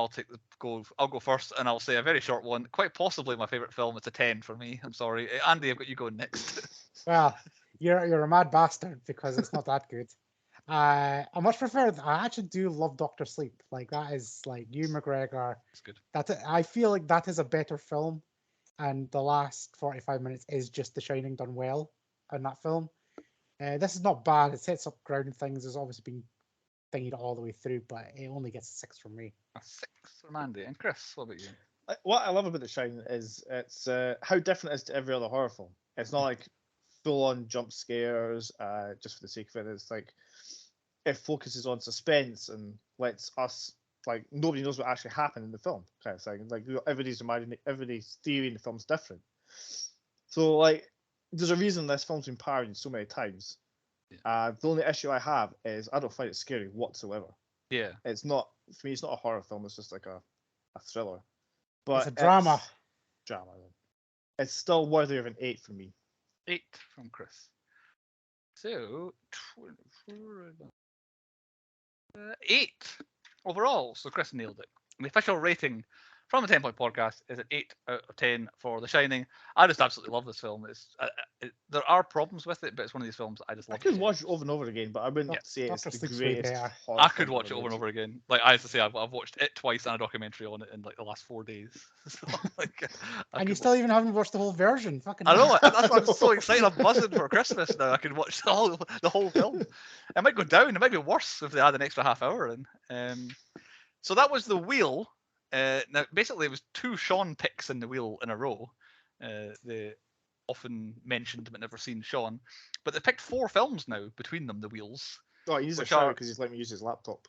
I'll go first, and I'll say a very short one. Quite possibly my favourite film. It's a 10 for me. I'm sorry, Andy. I've got you going next. Well, you're a mad bastard because it's not that good. I much prefer. I actually do love Doctor Sleep. Like that is like Ewan McGregor. It's good. I feel like that is a better film, and the last 45 minutes is just The Shining done well in that film. This is not bad. It sets up ground things. There's obviously been thingied all the way through, but it only gets a 6 from me. A 6 from Andy. And Chris, what about you? What I love about The Shining is it's how different it is to every other horror film. It's not like full-on jump scares just for the sake of it. It's like it focuses on suspense and lets us, like, nobody knows what actually happened in the film kind of thing. Like, everybody's theory in the film's different. So, like, there's a reason this film's been parodied so many times. Yeah. The only issue I have is I don't find it scary whatsoever. Yeah. It's not, for me, it's not a horror film. It's just like a thriller. But It's a drama. Drama. It's still worthy of an 8 for me. 8 from Chris. So, 8 overall. So Chris nailed it. The official rating from the 10-point podcast is an 8 out of 10 for The Shining. I just absolutely love this film. There are problems with it, but it's one of these films I just love. I could watch it over and over again, but I wouldn't say it's Doctor the Sleep's way greatest. better. horror I could film watch it ever over and made. over again. Like I have to say, I've watched it twice and a documentary on it in like the last 4 days. So, like, And you still even haven't watched the whole version. Fucking I know. hell. That's why I'm so excited. I'm buzzing for Christmas now. I can watch the whole film. It might go down. It might be worse if they add an extra half hour in. So that was the wheel. Now, basically, it was 2 Sean picks in the wheel in a row. The often mentioned but never seen Sean. But they picked 4 films now between them, the wheels. Oh, he needs a Which shout are- because he's let me use his laptop.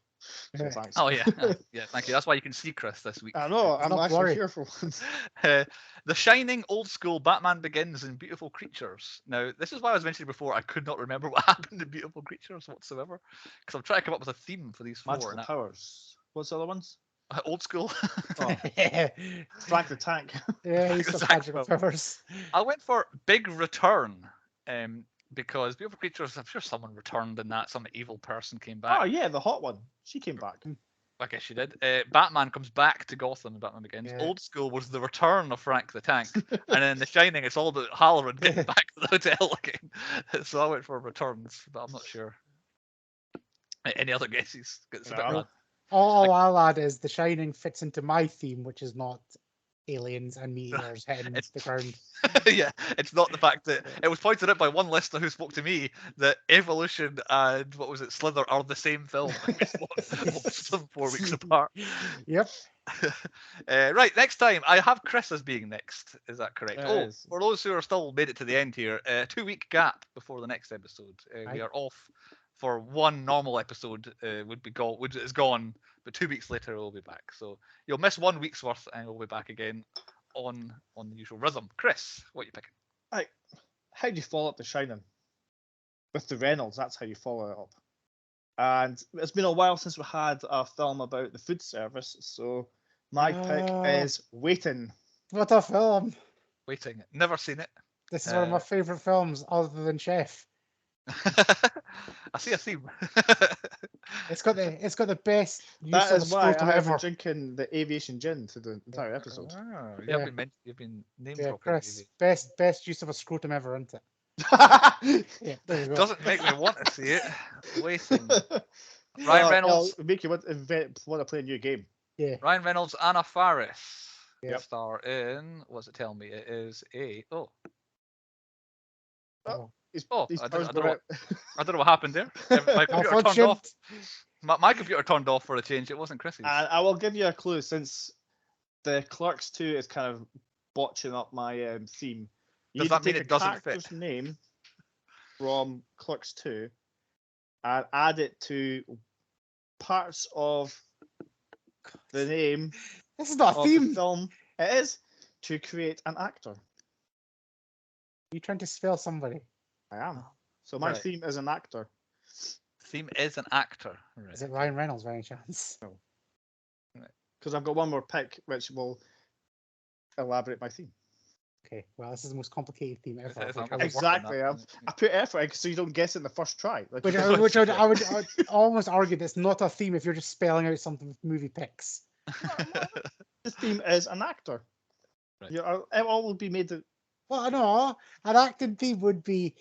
So Yeah. thanks. Oh, yeah. Yeah, thank you. That's why you can see Chris this week. I know, I'm Not actually worry. here for once. The Shining, Old School, Batman Begins, and Beautiful Creatures. Now, this is why I was mentioning before I could not remember what happened in Beautiful Creatures whatsoever, because I'm trying to come up with a theme for these 4. Magical and Powers. What's the other ones? Old School. Oh, yeah, Frank the Tank. he's got magical powers. I went for Big Return, because Beautiful Creatures, I'm sure someone returned in that, some evil person came back. Oh, yeah, the hot one. She came back. I guess she did. Batman comes back to Gotham and Batman Begins. Yeah. Old School was the return of Frank the Tank. And then The Shining, it's all about Halloran getting back to the hotel again. So I went for Returns, but I'm not sure. Any other guesses? It's a bit No. random. All I'll add is The Shining fits into my theme, which is not aliens and meteors hitting the ground. Yeah, it's not the fact that it was pointed out by one listener who spoke to me that Evolution and what was it, Slither are the same film. Some 4 weeks apart. Yep. Right, next time I have Chris as being next. Is that correct? It Oh, is. for those who are still made it to the end here, 2-week gap before the next episode. We Aye. are off for one normal episode. Is gone, but 2 weeks later we'll be back. So you'll miss 1 week's worth, and we'll be back again on the usual rhythm. Chris, what are you picking? How do you follow up The Shining? With the Reynolds, that's how you follow it up. And it's been a while since we had a film about the food service, so my pick is Waiting. What a film! Waiting. Never seen it. This is one of my favorite films, other than Chef. I see a theme. It's got the best use That of is the why I scrotum have ever. been drinking the aviation gin for the entire episode. Oh, Yeah. you've been name Yeah, dropping. Chris, best use of a scrotum ever, isn't it? Yeah, there you go. Doesn't make me want to see it. Waiting. Ryan Well, Reynolds. it'll make you want to play a new game. Yeah. Ryan Reynolds, Anna Faris. Yep. Star in. What's it tell me? It is a. Oh, Oh. His I powers don't go know. out. I don't know what happened there. My computer turned off. My computer turned off for a change. It wasn't Chris's. And I will give you a clue since the Clerks 2 is kind of botching up my theme. You Does need that to mean take it a doesn't fit? character's name from Clerks 2 and add it to parts of the name This is not a of the theme. film. It is to create an actor. You trying to spell somebody? I am. So my Right. theme is an actor. Theme is an actor. Right. Is it Ryan Reynolds by any chance? No. Because I've got one more pick which will elaborate my theme. Okay, well, this is the most complicated theme ever. It's Which not I would, Exactly. I put effort in so you don't guess it in the first try. Like which you I did. would, I would almost argue that's not a theme if you're just spelling out something with movie picks. The theme is an actor. Right. It all will be made. Well, I know an acting theme would be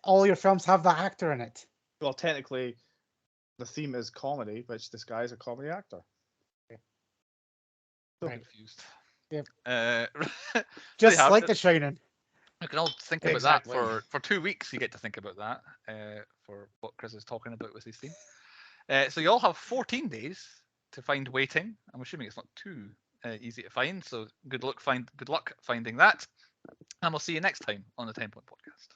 all your films have that actor in it. Well, technically, the theme is comedy, which this guy is a comedy actor. So Right. confused. Yep. Just Just like The Shining. We can all think about Exactly. that for 2 weeks. You get to think about that for what Chris is talking about with his theme. So you all have 14 days to find Waiting. I'm assuming it's not too easy to find. So good luck finding that. And we'll see you next time on the 10 Point Podcast.